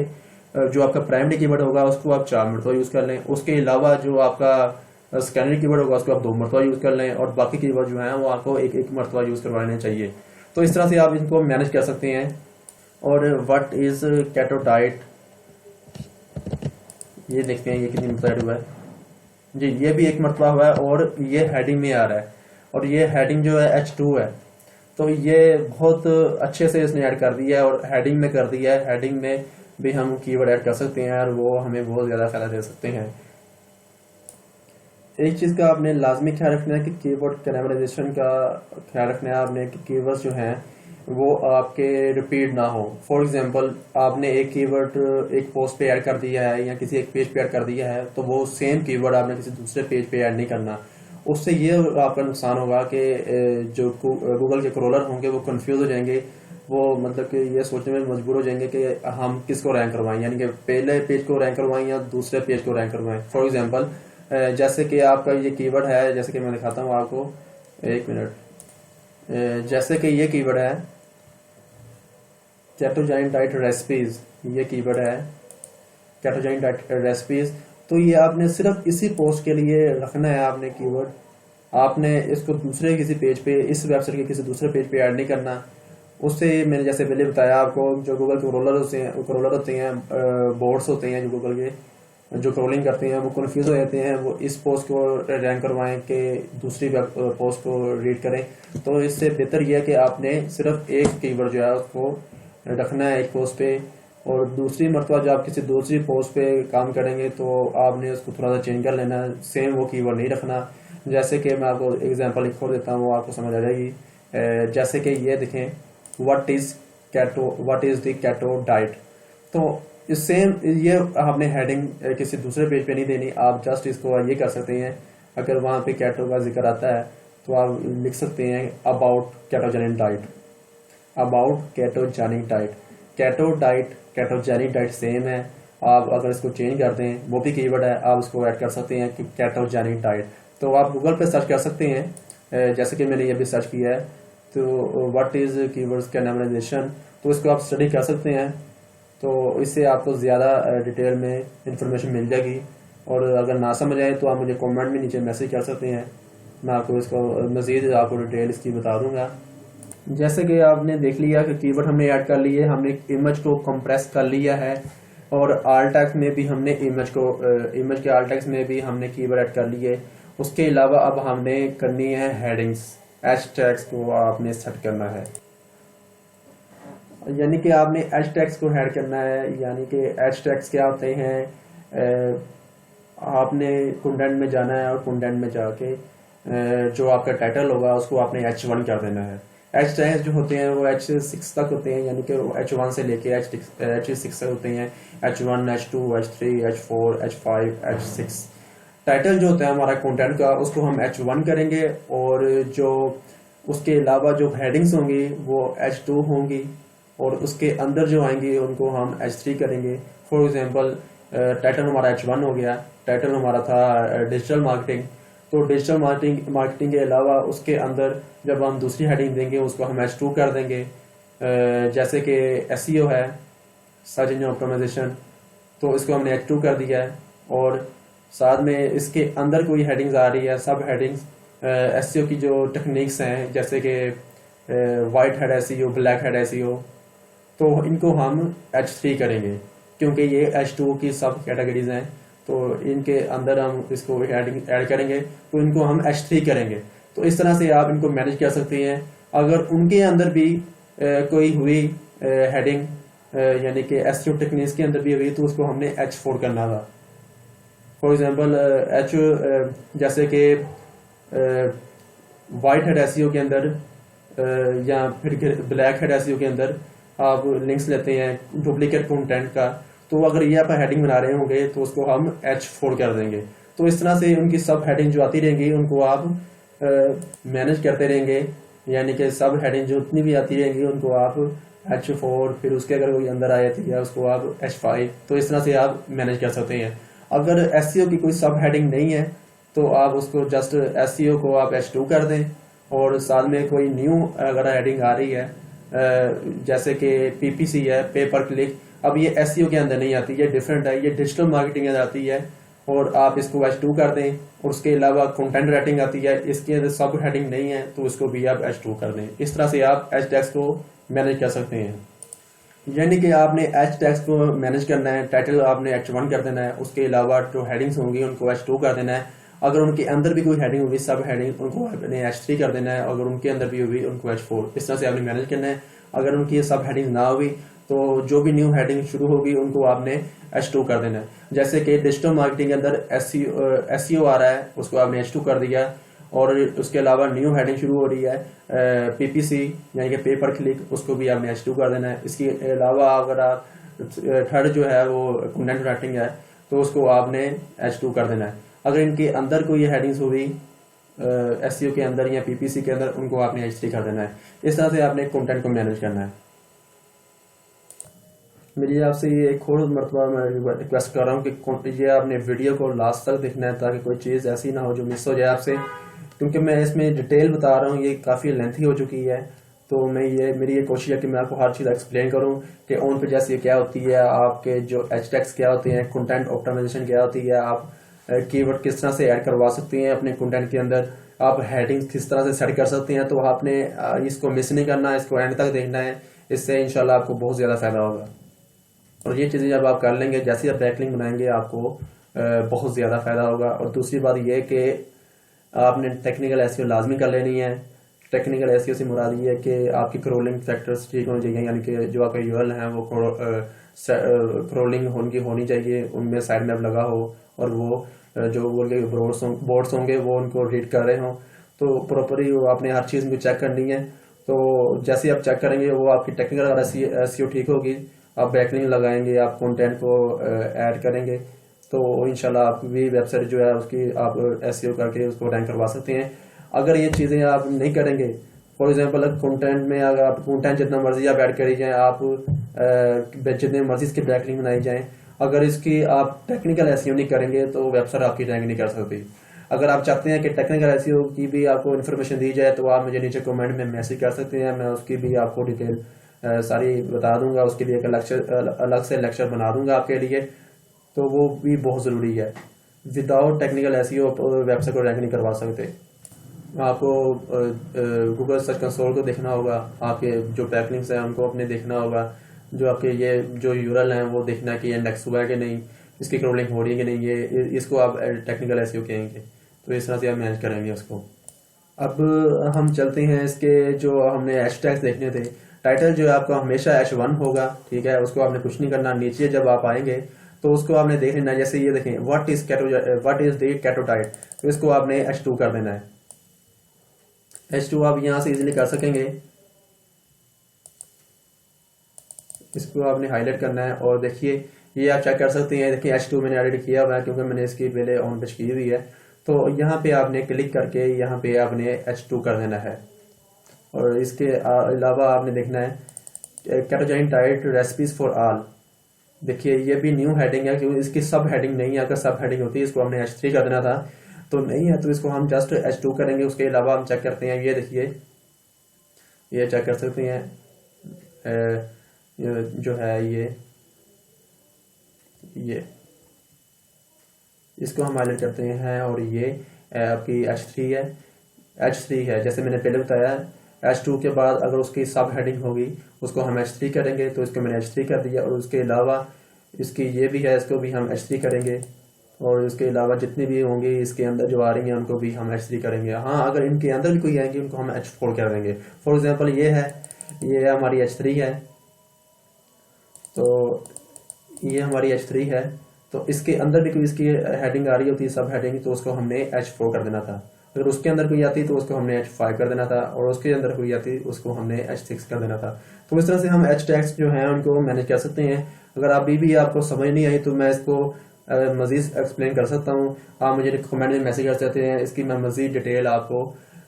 Speaker 1: जो आपका प्राइमरी कीवर्ड होगा उसको आप 4 मरतबा यूज़ कर लें। उसके अलावा जो आपका सेकेंडरी कीवर्ड होगा उसको आप 2 मरतबा यूज़ कर लें, और बाकी कीवर्ड जो हैं वो आपको एक एक मरतबा यूज़ करवाने चाहिए। तो इस तरह से आप इनको मैनेज कर सकते हैं। और व्हाट इज़ केटो डाइट, ये देखते हैं ये कितनी मरतबा ऐड हुआ है जी, ये भी एक मरतबा हुआ है, और ये हेडिंग में आ रहा है, और ये हेडिंग जो है H2 है। तो ये बहुत अच्छे से इसने ऐड कर दिया है, और हेडिंग में कर दिया है। हेडिंग में भी हम कीवर्ड ऐड कर सकते हैं, और वो हमें बहुत ज़्यादा फायदा दे सकते हैं। एक चीज़ का आपने लाजमी ख्याल रखना है कि कीवर्ड कैनिबलाइजेशन का ख्याल रखना है आपने, कि कीवर्ड्स जो हैं वो आपके रिपीट ना हो। फॉर एग्जांपल, आपने एक कीवर्ड एक पोस्ट पे ऐड कर दिया है या किसी एक पेज पे ऐड कर दिया है, तो वो सेम कीवर्ड आपने किसी दूसरे पेज पे ऐड नहीं करना। उससे ये आपका नुकसान होगा कि जो गूगल के क्रॉलर होंगे वो कंफ्यूज हो जाएंगे, वो मतलब कि ये सोचने में मजबूर हो जाएंगे कि हम किसको रैंक करवाएं, यानी कि पहले पेज को रैंक करवाएं या दूसरे पेज को रैंक करवाएं। फॉर एग्जांपल, जैसे कि आपका ये कीवर्ड है, जैसे कि मैं दिखाता हूँ आपको, एक मिनट। जैसे कि ये कीवर्ड है केटोजाइन डाइट रेसिपीज, ये कीवर्ड है केटोजाइन डाइट रेसिपीज। तो ये आपने सिर्फ इसी पोस्ट के लिए रखना है आपने कीवर्ड, आपने इसको दूसरे किसी पेज पे, इस वेबसाइट के किसी दूसरे पेज पे ऐड नहीं करना। उससे मैंने जैसे पहले बताया आपको, जो गूगल के क्रॉलर होते हैं, बोर्ड्स होते हैं जो गूगल के जो क्रॉलिंग करते हैं, वो कंफ्यूज हो जाते हैं, वो इस पोस्ट को रैंक करवाएं कि दूसरी पोस्ट को रीड करें। तो इससे बेहतर यह है कि आपने सिर्फ एक कीवर्ड जो है उसको रखना है एक पोस्ट पे, और दूसरी मरतबा जब आप किसी दूसरी पोस्ट पे काम करेंगे तो आपने उसको थोड़ा सा चेंज कर लेना है, सेम वो कीवर्ड नहीं रखना। जैसे कि मैं आपको एग्जांपल लिख देता हूँ, वो आपको समझ आ जाएगी। जैसे कि ये देखें, what is the keto diet. तो सेम ये आपने हेडिंग किसी दूसरे पेज पे नहीं देनी, आप जस्ट इसको ये कर सकते हैं। अगर वहाँ पे केटो का जिक्र आता है तो आप लिख सकते हैं about ketogenic diet, about ketogenic diet. Ketogenic diet same है, आप अगर इसको चेंज कर दें, वो भी कीवर्ड है, आप उसको ऐड कर सकते हैं कि केटोजेनिक डाइट। तो आप गूगल पे सर्च कर सकते हैं, जैसे कि मैंने ये भी सर्च किया है, तो व्हाट इज़ कीवर्ड्स कैनिबलाइजेशन, तो इसको आप स्टडी कर सकते हैं। तो इससे आपको ज़्यादा डिटेल में इंफॉर्मेशन मिल जाएगी। और अगर ना समझ आए तो आप मुझे कमेंट में नीचे मैसेज कर सकते हैं, मैं आपको इसको मज़ीद आपको डिटेल इसकी बता दूंगा। जैसे कि आपने देख लिया कि कीवर्ड हमने ऐड कर लिए, हमने इमेज को कंप्रेस कर लिया है, और आल टैग्स में भी हमने इमेज के आल टैग्स में भी हमने कीवर्ड ऐड कर लिए। उसके अलावा अब हमने करनी है हेडिंग्स, एच टैग्स को आपने सेट करना है, यानी कि आपने एच टैग्स को ऐड करना है। यानी कि एच टैग्स क्या होते हैं, आपने कंटेंट में जाना है, और कंटेंट में जाके जो आपका टाइटल होगा उसको आपने H1 कर देना है। एच टैग्स जो होते हैं वो H6 तक होते हैं, यानी कि H1 से लेके H6 तक होते हैं। H1, H2, H3, H4, H5, H6। Title जो होता है हमारा कंटेंट का, उसको हम H1 करेंगे, और जो उसके अलावा जो हेडिंग्स होंगी वो H2 होंगी, और उसके अंदर जो आएंगे उनको हम H3 करेंगे। फॉर एग्जांपल, टाइटल हमारा H1 हो गया, टाइटल हमारा था डिजिटल मार्केटिंग। तो डिजिटल मार्केटिंग के अलावा उसके अंदर जब हम दूसरी हेडिंग देंगे उसको हम H2 कर देंगे। जैसे कि SEO है, सर्च इंजन ऑप्टिमाइजेशन, तो इसको हमने H2 कर दिया है। और साथ में इसके अंदर कोई हेडिंग्स आ रही है, सब हेडिंग्स SEO की जो टेक्निक्स हैं, जैसे कि white head SEO, black head SEO, तो इनको हम H3 करेंगे, क्योंकि ये H2 की सब कैटेगरीज हैं। तो इनके अंदर हम इसको ऐड करेंगे, तो इनको हम H3 करेंगे। तो इस तरह से आप इनको मैनेज कर सकते हैं। अगर उनके अंदर भी कोई हुई हेडिंग, यानी कि SEO टेक्निक्स के अंदर भी हुई, तो उसको हमने H4 करना था। फॉर एग्जांपल, जैसे कि वाइट हेड SEO के अंदर या फिर ब्लैक हेड SEO के अंदर आप लिंक्स लेते हैं डुप्लीकेट कंटेंट का, तो अगर ये आप हेडिंग बना रहे होंगे तो उसको हम H4 कर देंगे। तो इस तरह से उनकी सब हेडिंग जो आती रहेंगी उनको आप मैनेज करते रहेंगे, यानी कि सब हेडिंग जो उतनी भी आती रहेंगी उनको आप H4, फिर उसके अगर कोई अंदर आ जाती है उसको आप H5। तो इस तरह से आप मैनेज कर सकते हैं। अगर SEO की कोई सब हेडिंग नहीं है तो आप उसको जस्ट SEO को आप H2 कर दें, और साथ में कोई न्यू अगर हेडिंग आ रही है जैसे कि PPC है, पे पर क्लिक, अब ये SEO के अंदर नहीं आती, ये डिफरेंट है, ये डिजिटल मार्केटिंग में आती है, और आप इसको H2 कर दें। और उसके अलावा कंटेंट राइटिंग आती है, इसके अंदर सब हेडिंग नहीं है तो उसको भी आप H2 कर दें। इस तरह से आप H टैग्स को मैनेज कर सकते हैं। यानी कि आपने H टैग्स को मैनेज करना है, टाइटल आपने H1 कर देना है, उसके अलावा जो हेडिंग्स होंगी उनको H2 कर देना है। अगर उनके अंदर भी कोई हेडिंग होगी, सब हेडिंग, उनको आपने H3 कर देना है। अगर उनके अंदर भी होगी उनको H4। इस तरह से आपने मैनेज करना है। अगर उनकी सब हेडिंग ना होगी तो जो भी न्यू हेडिंग शुरू होगी उनको आपने H2 कर देना है। जैसे कि डिजिटल मार्केटिंग के अंदर SEO आ रहा है, उसको आपने H2 कर दिया। और उसके अलावा न्यू हेडिंग शुरू हो रही है PPC यानी कि पे पर क्लिक, उसको भी आपने H2 कर देना है। इसके अलावा अगर आप थर्ड जो है वो कंटेंट राइटिंग है तो उसको आपने H2 कर देना है। अगर इनके अंदर कोई हेडिंग्स होगी SEO के अंदर या PPC के अंदर, उनको आपने H3 कर देना है। इस तरह से आपने कंटेंट को मैनेज करना है। मेरी आपसे ये एक और मरतबा मैं रिक्वेस्ट कर रहा हूँ कि ये आपने वीडियो को लास्ट तक देखना है, ताकि कोई चीज़ ऐसी ना हो जो मिस हो जाए आपसे, क्योंकि मैं इसमें डिटेल बता रहा हूँ, ये काफ़ी लेंथी हो चुकी है। तो मेरी ये कोशिश है कि मैं आपको हर चीज़ एक्सप्लेन करूँ कि ऑन पेज SEO क्या होती है, आपके जो H टैग्स क्या होते हैं, कंटेंट ऑप्टिमाइजेशन क्या होती है, आप कीवर्ड किस तरह से ऐड करवा सकते हैं अपने कंटेंट के अंदर, आप हेडिंग्स किस तरह से सेट कर सकते हैं। तो आपने इसको मिस नहीं करना है, इसको एंड तक देखना है। इससे इंशाल्लाह आपको बहुत ज़्यादा फायदा होगा। और ये चीज़ें जब आप कर लेंगे, जैसे आप बैकलिंक बनाएंगे, आपको बहुत ज़्यादा फायदा होगा। और दूसरी बात ये कि आपने टेक्निकल SEO लाजमी कर लेनी है। टेक्निकल SEO से मुराद ये है कि आपकी क्रोलिंग फैक्टर्स ठीक होने चाहिए, यानी कि जो आपके URL हैं वो क्रोलिंग होनी चाहिए, उनमें साइड मैप लगा हो, और वो जो गूगल के बोर्ड्स होंगे वो उनको रीड कर रहे हों। तो प्रॉपरली वो आपने हर चीज़ में चेक करनी है। तो जैसे आप चेक करेंगे, वो आपकी टेक्निकल अगर SEO ठीक होगी, आप बैकलिंक लगाएंगे, आप कंटेंट को ऐड करेंगे, तो इंशाल्लाह आपकी भी वेबसाइट जो है उसकी आप SEO करके उसको रैंक करवा सकते हैं। अगर ये चीज़ें आप नहीं करेंगे, फॉर एग्जांपल कंटेंट में अगर आप कंटेंट जितना मर्जी आप ऐड करी जाएँ, आप जितने मर्जी इसके बैकलिंक बनाई जाएँ, अगर इसकी आप टेक्निकल SEO नहीं करेंगे तो वेबसाइट आपकी रैंक नहीं कर सकती। अगर आप चाहते हैं कि टेक्निकल SEO की भी आपको इन्फॉर्मेशन दी जाए, तो आप मुझे नीचे कमेंट में मैसेज कर सकते हैं, मैं उसकी भी आपको डिटेल सारी बता दूंगा। उसके लिए एक अलग से लेक्चर बना दूंगा आपके लिए, तो वो भी बहुत ज़रूरी है। विदाउट टेक्निकल SEO वेबसाइट को रैंक नहीं करवा सकते। आपको गूगल सर्च कंसोल को देखना होगा, आपके जो बैकलिंक्स हैं उनको अपने देखना होगा, जो आपके ये जो URL हैं वो देखना है कि ये इंडेक्स हुआ है कि नहीं, इसकी क्रॉलिंग हो रही है कि नहीं, ये इसको आप टेक्निकल SEO कहेंगे। तो इस तरह से आप मैनेज करेंगे उसको। अब हम चलते हैं इसके जो हमने हैशटैग्स देखने थे। टाइटल जो है आपका हमेशा H1 होगा, ठीक है, उसको आपने कुछ नहीं करना। नीचे जब आप आएंगे तो उसको आपने देख लेना, जैसे ये देखें, व्हाट इज द कैटोटाइड, तो इसको आपने H2 कर देना है। H2 आप यहाँ से इजीली कर सकेंगे। इसको आपने हाईलाइट करना है, और देखिए ये आप चेक कर सकते हैं। देखिए H2 मैंने ऑलरेडी किया हुआ है, क्योंकि मैंने इसकी पहले ऑन पेज की हुई है। तो यहाँ पे आपने क्लिक करके यहाँ पे आपने H2 कर देना है। और इसके अलावा आपने देखना है कैटोजाइन टाइट रेसिपीज फॉर ऑल। देखिए ये भी न्यू हेडिंग है, क्योंकि इसकी सब हेडिंग नहीं है। अगर सब हेडिंग होती है इसको हमने H3 कर देना था, तो नहीं है, तो इसको हम जस्ट H2 करेंगे। उसके अलावा हम चेक करते हैं, ये देखिए, ये चेक कर सकते हैं जो है ये इसको हम हाईलाइट करते हैं, और ये आपकी H3 है। जैसे मैंने पहले बताया, H2 के बाद अगर उसकी सब हेडिंग होगी उसको हम H3 करेंगे, तो इसको मैंने H3 कर दिया। और उसके अलावा इसकी ये भी है, इसको भी हम H3 करेंगे। और इसके अलावा जितनी भी होंगी इसके अंदर जो आ रही हैं उनको भी हम H3 करेंगे। हाँ, अगर इनके अंदर भी कोई आएंगी उनको हम H4 कर देंगे। फॉर एग्जाम्पल ये हमारी H3 है, तो ये हमारी H3 है। तो इसके अंदर भी कोई इसकी हेडिंग आ रही होती है, सब हेडिंग, तो उसको हमने H4 कर देना था। अगर उसके अंदर कोई आती तो उसको हमने H5 कर देना था, और उसके अंदर कोई आती उसको हमने H6 कर देना था। तो इस तरह से हम H टैग्स जो हैं उनको मैनेज कर सकते हैं। अगर अभी भी आपको समझ नहीं आई तो मैं इसको मज़ीद एक्सप्लेन कर सकता हूँ। आप मुझे कमेंट में मैसेज कर सकते हैं, इसकी मैं मज़ीद डिटेल आपको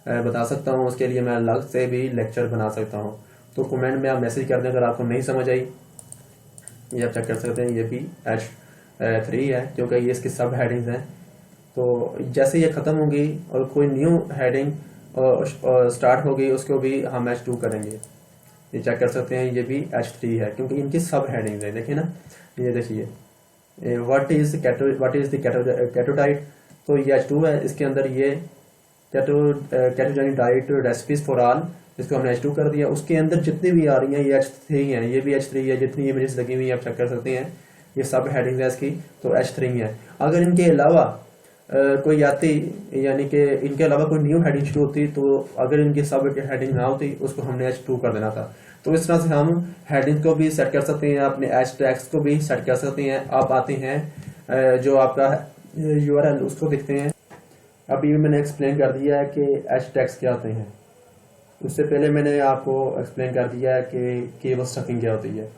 Speaker 1: बता सकता हूँ। उसके लिए मैं अलग से भी लेक्चर बना सकता हूँ। तो कमेंट में आप मैसेज कर दें अगर आपको नहीं समझ आई। ये आप चेक कर सकते हैं, ये भी H3 है, क्योंकि ये इसकी सब हेडिंग्स हैं। तो जैसे ये ख़त्म होगी और कोई न्यू हेडिंग स्टार्ट होगी उसको भी हम H2 करेंगे। ये चेक कर सकते हैं, ये भी H3 है क्योंकि इनकी सब हेडिंग्स है। देखिए ना, ये देखिए व्हाट इज द कैटोडाइट, तो ये H2 है। इसके अंदर ये कैटोजेनिक डाइट रेसिपीज फॉर ऑल, इसको हमने H2 कर दिया। उसके अंदर जितनी भी आ रही हैं ये H3 हैं, ये भी H3 है। जितनी इमेजेस लगी हुई हैं आप चेक कर सकते हैं, ये सब हेडिंग है इसकी, तो H3 है। अगर इनके अलावा कोई आती, यानी कि इनके अलावा कोई न्यू हेडिंग शुरू होती, तो अगर इनकी सब हेडिंग ना होती उसको हमने H2 कर देना था। तो इस तरह से हम हेडिंग को भी सेट कर सकते हैं, अपने H टैग्स को भी सेट कर सकते हैं। आप आते हैं जो आपका URL उसको देखते हैं। अभी मैंने एक्सप्लेन कर दिया है कि H टैग्स क्या होते हैं। उससे पहले मैंने आपको एक्सप्लेन कर दिया है कि कीवर्ड स्टफिंग क्या होती है।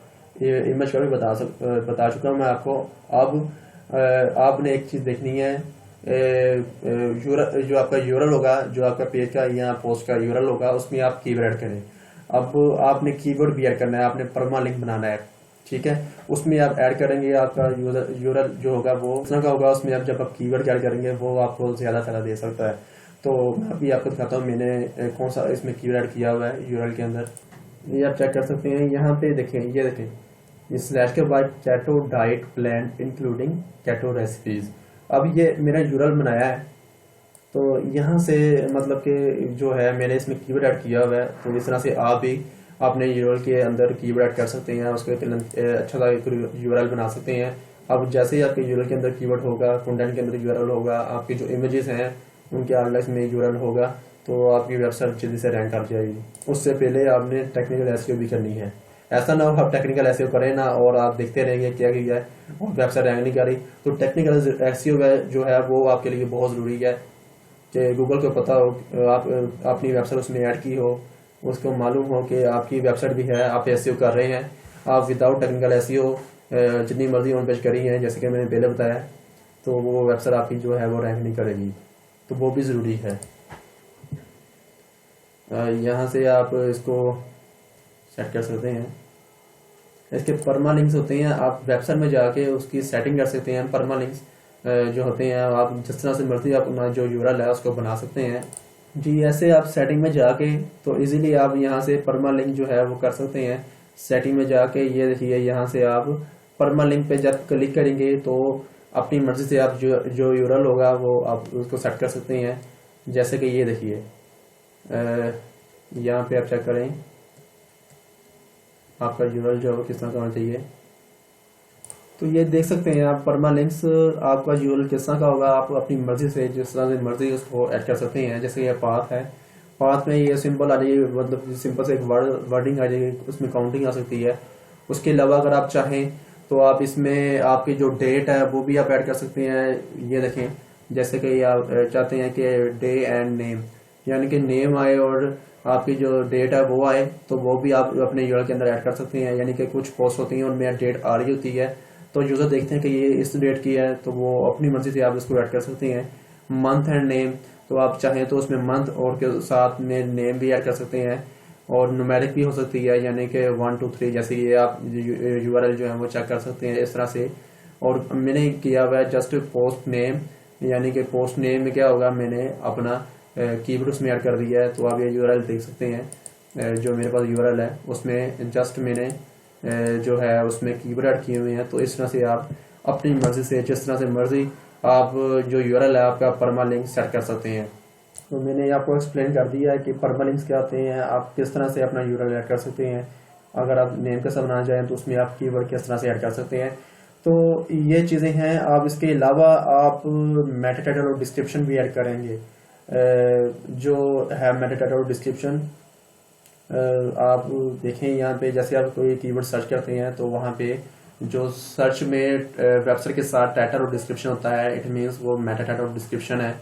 Speaker 1: ये इमेज का भी बता चुका हूँ मैं आपको। अब आपने एक चीज़ देखनी है, जो आपका यूरल होगा, जो आपका पेज का या पोस्ट का यूरल होगा, उसमें आप कीवर्ड ऐड करें। अब आपने कीवर्ड भी ऐड करना है, आपने परमालिंक बनाना है, ठीक है। उसमें आप ऐड करेंगे, आपका यूरल जो होगा वो उस तरह का होगा। उसमें आप जब आप कीवर्ड ऐड करेंगे वो आपको ज़्यादा फायदा दे सकता है। तो मैं अभी आपको दिखाता हूँ मैंने कौन सा इसमें कीवर्ड ऐड किया हुआ है यूरल के अंदर। ये आप चेक कर सकते हैं, यहाँ पे देखें, ये देखें, ये स्लैश के बाद कैटो डाइट प्लान इंक्लूडिंग कैटो रेसिपीज। अब ये मेरा यूरल बनाया है, तो यहाँ से मतलब कि जो है मैंने इसमें कीवर्ड ऐड किया हुआ है। तो इस तरह से आप भी अपने यूरल के अंदर कीवर्ड ऐड कर सकते हैं, उसके अच्छा सा यूरल बना सकते हैं। अब जैसे ही आपके यूरल के अंदर कीवर्ड होगा, कंटेंट के अंदर यूरल होगा, आपकी जो इमेजेस हैं उनके आर्टिकल्स में यूरल होगा, तो आपकी वेबसाइट जल्दी से रैंक कर जाएगी। उससे पहले आपने टेक्निकल एसईओ भी करनी है। ऐसा ना हो आप टेक्निकल एसईओ करें ना और आप देखते रहेंगे क्या किया है और वेबसाइट रैंक नहीं कर रही। तो टेक्निकल एसईओ जो है वो आपके लिए बहुत ज़रूरी है कि गूगल को पता हो, आप अपनी वेबसाइट उसमें ऐड की हो, उसको मालूम हो कि आपकी वेबसाइट भी है, आप एसईओ कर रहे हैं। आप विदाउट टेक्निकल एसईओ जितनी मर्जी ऑन पेज करी है, जैसे कि मैंने पहले बताया, तो वो वेबसाइट आपकी जो है वो रैंक नहीं करेगी, तो वो भी ज़रूरी है। यहाँ से आप इसको सेट कर सकते हैं। इसके परमा लिंक्स होते हैं, आप वेबसाइट में जाके उसकी सेटिंग कर सकते हैं। परमा लिंक्स जो होते हैं आप जिस तरह से मर्जी आप अपना जो यूरल है उसको बना सकते हैं जी। ऐसे आप सेटिंग में जाके तो इजीली आप यहाँ से परमा लिंक जो है वो कर सकते हैं। सेटिंग में जाके ये देखिए, यहाँ से आप परमा लिंक पे जब क्लिक करेंगे तो अपनी मर्जी से आप जो यूरल होगा वो आप उसको सेट कर सकते हैं। जैसे कि ये देखिए, यहाँ पे आप चेक करें आपका यूरल जो है किस तरह का होना चाहिए। तो ये देख सकते हैं आप परमा लिंक्स, आपका यूरल किस तरह का होगा, आप अपनी मर्जी से जिस तरह से मर्जी उसको ऐड कर सकते हैं। जैसे ये पाथ है, पाथ में ये सिंपल आ जाएगी, मतलब सिंपल से एक वर्डिंग आ जाएगी, उसमें काउंटिंग आ सकती है। उसके अलावा अगर आप चाहें तो आप इसमें आपकी जो डेट है वो भी आप ऐड कर सकते हैं। ये देखें, जैसे कि आप चाहते हैं कि डे एंड नेम, यानी कि नेम आए और आपकी जो डेट है वो आए, तो वो भी आप अपने यूरल के अंदर ऐड कर सकते हैं। यानी कि कुछ पोस्ट होती हैं उनमें डेट आ रही होती है, तो यूजर देखते हैं कि ये इस डेट की है, तो वो अपनी मर्जी से आप इसको ऐड कर सकते हैं। मंथ एंड नेम, तो आप चाहें तो उसमें मंथ और के साथ में नेम भी ऐड कर सकते हैं। और न्यूमेरिक भी हो सकती है, यानी कि 1 2 3, जैसे ये आप यूआरएल जो है वो चेक कर सकते हैं इस तरह से। और मैंने किया हुआ है जस्ट पोस्ट नेम, यानी कि पोस्ट नेम में क्या होगा, मैंने अपना कीवर्ड उसमें ऐड कर दिया है। तो आप ये यूआरएल देख सकते हैं, जो मेरे पास यूआरएल है उसमें जस्ट मैंने जो है उसमें कीवर्ड ऐड किए हुए हैं। तो इस तरह से आप अपनी मर्जी से जिस तरह से मर्जी आप जो यूआरएल है आपका परमा लिंक सेट कर सकते हैं। तो मैंने आपको एक्सप्लेन कर दिया है कि परमा लिंक्स क्या होते हैं, आप किस तरह से अपना यूआरएल ऐड कर सकते हैं। अगर आप नेम के साथ बनाना चाहें तो उसमें आप कीवर्ड किस तरह से ऐड कर सकते हैं। तो ये चीज़ें हैं। आप इसके अलावा आप मेटा टाइटल और डिस्क्रिप्शन भी ऐड करेंगे। जो है मेटा टाइटल और डिस्क्रिप्शन, आप देखें यहाँ पे, जैसे आप कोई कीवर्ड सर्च करते हैं तो वहाँ पे जो सर्च में वेबसाइट के साथ टाइटल और डिस्क्रिप्शन होता है, इट मीन्स वो मेटा टाइटल और डिस्क्रिप्शन है।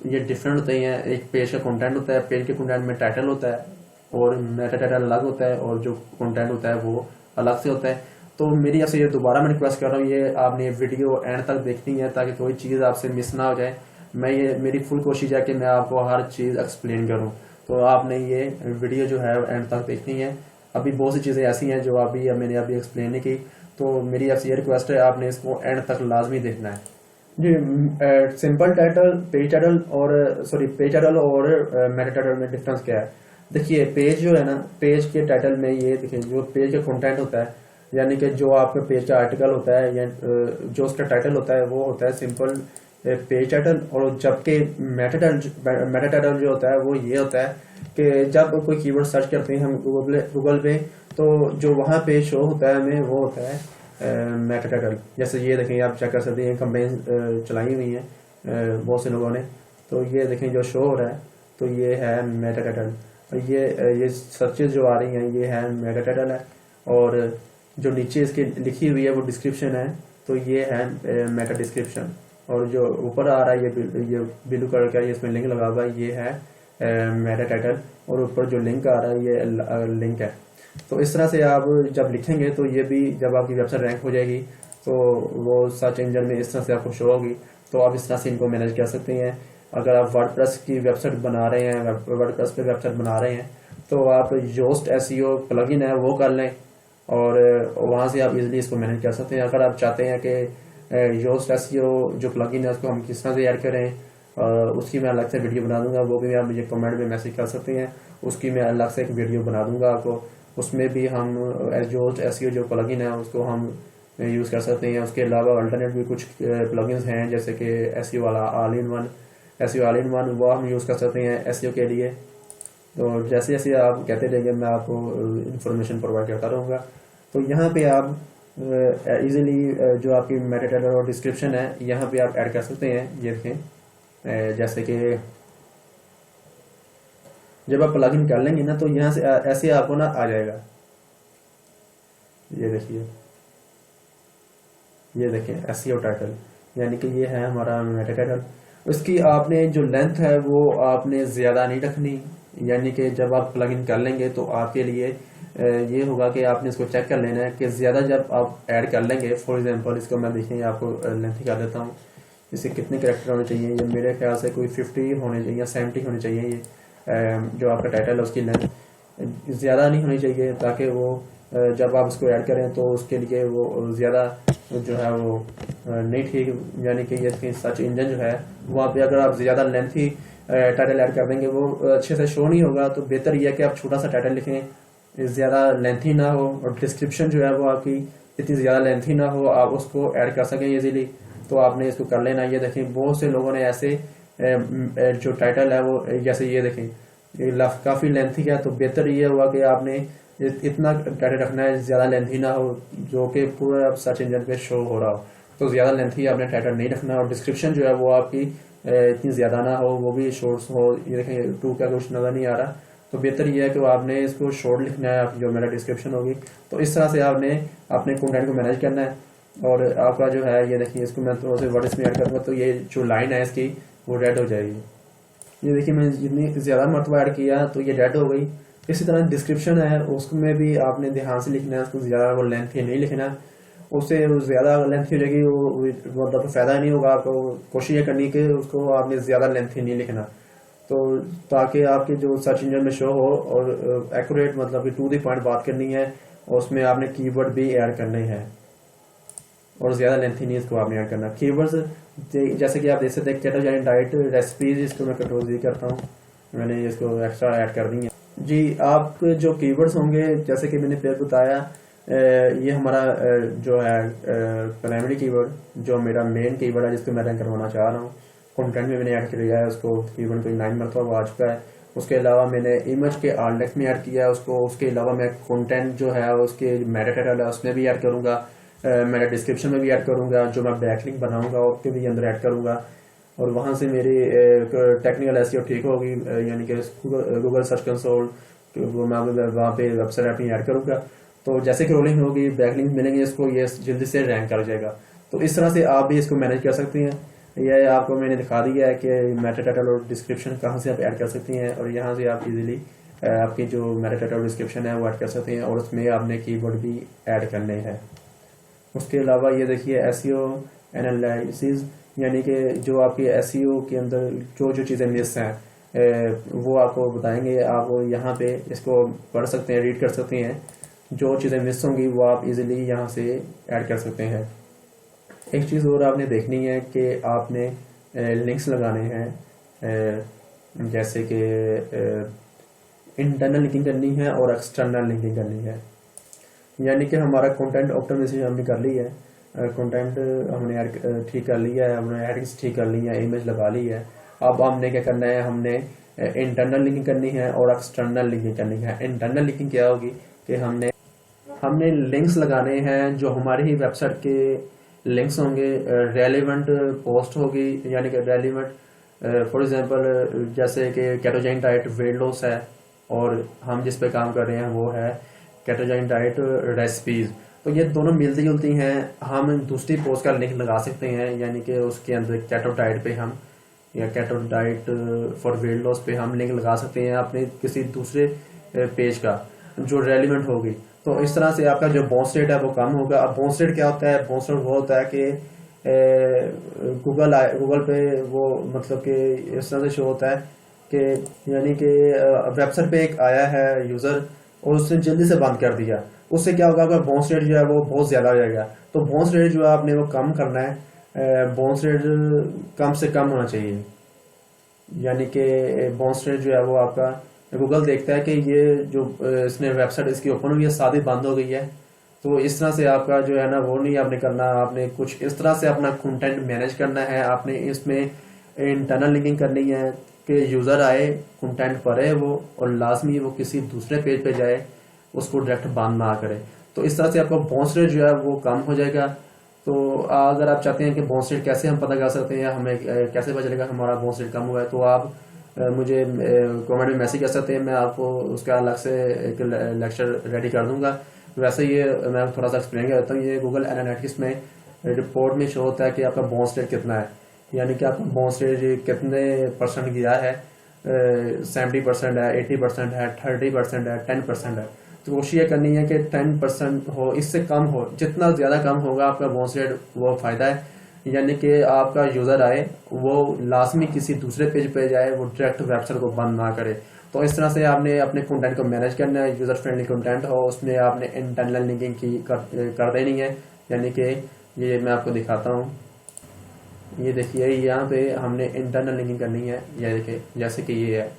Speaker 1: ये डिफरेंट होते हैं। एक पेज का कंटेंट होता है, पेज के कंटेंट में टाइटल होता है और मेटा टाइटल अलग होता है, और जो कंटेंट होता है वो अलग से होता है। तो मेरी आपसे ये दोबारा मैं रिक्वेस्ट कर रहा हूँ, ये आपने वीडियो एंड तक देखनी है ताकि कोई चीज़ आपसे मिस ना हो जाए। मेरी फुल कोशिश है कि मैं आपको हर चीज़ एक्सप्लेन करूँ, तो आपने ये वीडियो जो है एंड तक देखनी है। अभी बहुत सी चीज़ें ऐसी हैं जो मैंने अभी एक्सप्लेन नहीं की, तो मेरी आपसे ये रिक्वेस्ट है आपने इसको एंड तक लाजमी देखना है। जी, सिंपल टाइटल, पेज टाइटल और सॉरी पेज टाइटल और मेटा टाइटल में डिफरेंस क्या है? देखिए, पेज जो है ना, पेज के टाइटल में ये देखिए, जो पेज का कंटेंट होता है, यानी कि जो आपके पेज का आर्टिकल होता है या जो उसका टाइटल होता है, वो होता है सिंपल पेज टाइटल। और जबकि मेटा टाइटल जो होता है वो ये होता है कि जब कोई कीवर्ड सर्च करते हैं हम गूगल पे, तो जो वहाँ पे शो होता है हमें वो होता है मेटा टाइटल। जैसे ये देखें, आप चेक कर सकते हैं, कंपेन चलाई हुई हैं बहुत से लोगों ने, तो ये देखें जो शो हो रहा है, तो ये है मेटा टाइटल। ये सर्चेज जो आ रही हैं ये है मेटा टाइटल है। और जो नीचे इसके लिखी हुई है वो डिस्क्रिप्शन है, तो ये है मेटा डिस्क्रिप्शन। और जो ऊपर आ रहा है ये ब्लू कलर का, इसमें लिंक लगा हुआ है, ये है मेटा टाइटल। और ऊपर जो लिंक आ रहा है ये लिंक है। तो इस तरह से आप जब लिखेंगे तो ये भी जब आपकी वेबसाइट रैंक हो जाएगी तो वो सर्च इंजन में इस तरह से आपको शो होगी। तो आप इस तरह से इनको मैनेज कर सकते हैं। अगर आप वर्डप्रेस की वेबसाइट बना रहे हैं, वर्डप्रेस पे वेबसाइट बना रहे हैं, तो आप योस्ट एसईओ प्लगइन है वो कर लें और वहाँ से आप इजीली इसको मैनेज कर सकते हैं। अगर आप चाहते हैं कि योस्ट एसईओ जो प्लगइन है उसको हम किस तरह से ऐड करें, उसकी मैं अलग से वीडियो बना दूंगा, वो भी आप मुझे कमेंट में मैसेज कर सकते हैं। उसकी मैं अलग से एक वीडियो बना दूंगा आपको, उसमें भी हम जो एसईओ जो प्लगइन है उसको हम यूज़ कर सकते हैं। उसके अलावा अल्टरनेट भी कुछ प्लगइन्स हैं, जैसे कि एसईओ वाला ऑल इन वन वो हम यूज़ कर सकते हैं एसईओ के लिए। तो जैसे जैसे आप कहते रहेंगे मैं आपको इंफॉर्मेशन प्रोवाइड करता रहूँगा। तो यहाँ पे आप इजीली जो आपकी मेटा टाइटल और डिस्क्रिप्शन है यहाँ पे आप ऐड कर सकते हैं। ये देखें, जैसे कि जब आप प्लगइन कर लेंगे ना तो यहाँ से ऐसे आपको ना आ जाएगा। ये देखें एसईओ टाइटल, यानी कि ये है हमारा मेटा टाइटल। उसकी आपने जो लेंथ है वो आपने ज़्यादा नहीं रखनी, यानी कि जब आप प्लगइन कर लेंगे तो आपके लिए ये होगा कि आपने इसको चेक कर लेना है कि ज़्यादा जब आप ऐड कर लेंगे। फॉर एग्जांपल इसको मैं देखें आपको लेंथ कर देता हूँ, इसे कितने कैरेक्टर होने चाहिए। ये मेरे ख्याल से कोई 50 होने चाहिए या 70 होने चाहिए। ये जो आपका टाइटल है उसकी लेंथ ज़्यादा नहीं होनी चाहिए, ताकि वो जब आप उसको ऐड करें तो उसके लिए वो ज़्यादा जो है वो नहीं ठीक, यानी कि ये सर्च इंजन जो है वहाँ पे अगर आप ज़्यादा लेंथी टाइटल ऐड कर देंगे वो अच्छे से शो नहीं होगा। तो बेहतर यह है कि आप छोटा सा टाइटल लिखें, ज़्यादा लेंथी ना हो, और डिस्क्रिप्शन जो है वो आपकी इतनी ज़्यादा लेंथी ना हो, आप उसको ऐड कर सकें इजीली। तो आपने इसको कर लेना। ये देखें बहुत से लोगों ने ऐसे जो टाइटल है वो, जैसे ये देखें ये काफ़ी लेंथी है, तो बेहतर ये हुआ कि आपने इतना टाइटल रखना है ज़्यादा लेंथी ना हो, जो कि पूरा सर्च इंजन पे शो हो रहा हो। तो ज़्यादा लेंथी आपने टाइटल नहीं रखना, और डिस्क्रिप्शन जो है वो आपकी इतनी ज़्यादा ना हो, वो भी शॉर्ट्स हो। ये देखें 2 का कुछ नज़र नहीं आ रहा, तो बेहतर ये है कि आपने इसको शॉर्ट लिखना है, आपकी जो मेरा डिस्क्रिप्शन होगी। तो इस तरह से आपने अपने कंटेंट को मैनेज करना है। और आपका जो है ये देखिए, इसको मैं थोड़ा सा वर्ड इसमें ऐड करूँगा तो ये जो लाइन है इसकी वो रेड हो जाएगी। ये देखिए मैंने जितनी ज़्यादा मरतबा ऐड किया तो ये रेड हो गई। इसी तरह डिस्क्रिप्शन है उसमें भी आपने ध्यान से लिखना है, उसको ज़्यादा वो लेंथी नहीं लिखना। उससे ज़्यादा लेंथी हो जाएगी वो मतलब तो फ़ायदा नहीं होगा आपको। कोशिश ये करनी कि उसको आपने ज़्यादा लेंथी नहीं लिखना, तो ताकि आपके जो सर्च इंजन में शो हो, और एक्यूरेट मतलब कि टू द पॉइंट बात करनी है, और उसमें आपने कीवर्ड भी ऐड करने हैं, और ज़्यादा लेंथी नहीं इसको आपने ऐड करना। कीवर्ड्स जैसे कि आप देख सकते हैं केटोजेनिक डाइट रेसिपीज, इसको मैं कंट्रोल जी करता हूँ, मैंने इसको एक्स्ट्रा ऐड कर दी है। जी, आप जो कीवर्ड्स होंगे जैसे कि मैंने पहले बताया, ये हमारा जो है प्राइमरी कीवर्ड जो मेरा मेन कीवर्ड है जिसको मैं रैंक करवाना चाह रहा हूँ। कंटेंट में मैंने ऐड किया है उसको तकरीबन कोई 9 मरतबा आ चुका है। उसके अलावा मैंने इमेज के आर्टनेक्स में ऐड किया है उसको। उसके अलावा मैं कंटेंट जो है उसके मेटा टाइटल है उसमें भी ऐड करूँगा, मेरा डिस्क्रिप्शन में भी ऐड करूँगा, जो मैं बैकलिंक बनाऊँगा उसके भी अंदर ऐड करूँगा। और वहाँ से मेरी टेक्निकल एसईओ ठीक होगी, यानी कि गूगल सर्च कंसोल वो मैं वहाँ पे वेबसाइट अपनी ऐड करूँगा। तो जैसे कि रोलिंग होगी, बैकलिंक मिलेंगे इसको, ये जल्दी से रैंक कर जाएगा। तो इस तरह से आप भी इसको मैनेज कर सकते हैं। यह आपको मैंने दिखा दिया है कि मेटा टाइटल और डिस्क्रिप्शन कहाँ से आप ऐड कर सकती हैं, और यहाँ से आप इजीली आपकी जो मेटा टाइटल और डिस्क्रिप्शन है वो ऐड कर सकते हैं, और उसमें आपने कीवर्ड भी ऐड करने हैं। उसके अलावा ये देखिए एसईओ एनालिसिस, यानी कि जो आपकी एसईओ के अंदर जो जो चीज़ें मिस हैं वो आपको बताएंगे। आप यहाँ पे इसको पढ़ सकते हैं, रीड कर सकते हैं। जो चीज़ें मिस होंगी वो आप इजीली यहाँ से ऐड कर सकते हैं। एक चीज़ और आपने देखनी है कि आपने लिंक्स लगाने हैं, जैसे कि इंटरनल लिंकिंग करनी है और एक्सटर्नल लिंकिंग करनी है। यानी कि हमारा कंटेंट ऑप्टिमाइजेशन हमने कर ली है, कंटेंट हमने ठीक कर लिया है, हमने हेडिंग्स ठीक कर ली है, इमेज लगा ली है। अब हमने क्या करना है, हमने इंटरनल लिंकिंग करनी है और एक्सटर्नल लिंकिंग करनी है। इंटरनल लिंकिंग क्या होगी कि हमने लिंक्स लगाने हैं जो हमारी ही वेबसाइट के लिंक्स होंगे, रेलिवेंट पोस्ट होगी, यानी कि रेलिवेंट फॉर एग्जांपल जैसे कि केटोजेनिक डाइट वेट लॉस है और हम जिस पे काम कर रहे हैं वो है केटोजेनिक डाइट रेसिपीज। तो ये दोनों मिलती जुलती हैं। हम दूसरी पोस्ट का लिंक लगा सकते हैं, यानी कि उसके अंदर केटो डाइट पे हम या keto diet for weight loss पे हम लिंक लगा सकते हैं अपने किसी दूसरे पेज का जो रेलिवेंट होगी। तो इस तरह से आपका जो बाउंस रेट है वो कम होगा। अब बाउंस रेट क्या होता है? बाउंस रेट वो होता है कि गूगल पे वो मतलब कि इस तरह से शो होता है कि यानी कि वेबसाइट पे एक आया है यूजर और उसने जल्दी से बंद कर दिया, उससे क्या होगा, आपका बाउंस रेट जो है वो बहुत ज्यादा हो जाएगा। तो बाउंस रेट जो है आपने वो कम करना है, बाउंस रेट कम से कम होना चाहिए। यानी कि बाउंस रेट जो है वो आपका गूगल देखता है कि ये जो इसने वेबसाइट इसकी ओपन हुई है साथ ही बंद हो गई है। तो इस तरह से आपका जो है ना वो नहीं आपने करना, आपने कुछ इस तरह से अपना कंटेंट मैनेज करना है। आपने इसमें इंटरनल लिंकिंग करनी है कि यूजर आए, कंटेंट पढ़े वो, और लाजमी वो किसी दूसरे पेज पे जाए, उसको डायरेक्ट बंद ना करे। तो इस तरह से आपका बाउंस रेट जो है वो कम हो जाएगा। तो अगर आप चाहते हैं कि बाउंस रेट कैसे हम पता कर सकते हैं, हमें कैसे पता चलेगा हमारा बाउंस रेट कम हुआ है, तो आप मुझे कमेंट में मैसेज कर सकते हैं। मैं आपको उसका अलग से एक लेक्चर रेडी कर दूंगा। वैसे ये मैं थोड़ा सा एक्सप्लेन कर देता हूँ। ये गूगल एनालिटिक्स में रिपोर्ट में शो होता है कि आपका बाउंस रेट कितना है, यानी कि आपका बाउंस रेट कितने परसेंट गया है, 70% है, 80% है, 30% है, 10% है। तो कोशिश ये करनी है कि 10% हो, इससे कम हो। जितना ज्यादा कम होगा आपका बाउंस रेट वो फायदा है। यानी कि आपका यूजर आए वो लाजमी किसी दूसरे पेज पे जाए, वो डायरेक्ट वेबसाइट को बंद ना करे। तो इस तरह से आपने अपने कंटेंट को मैनेज करना है, यूजर फ्रेंडली कंटेंट हो, उसमें आपने इंटरनल लिंकिंग कर देनी है। यानी कि ये मैं आपको दिखाता हूँ, ये देखिए यहाँ पे हमने इंटरनल लिंकिंग करनी है। ये देखिए जैसे कि ये है,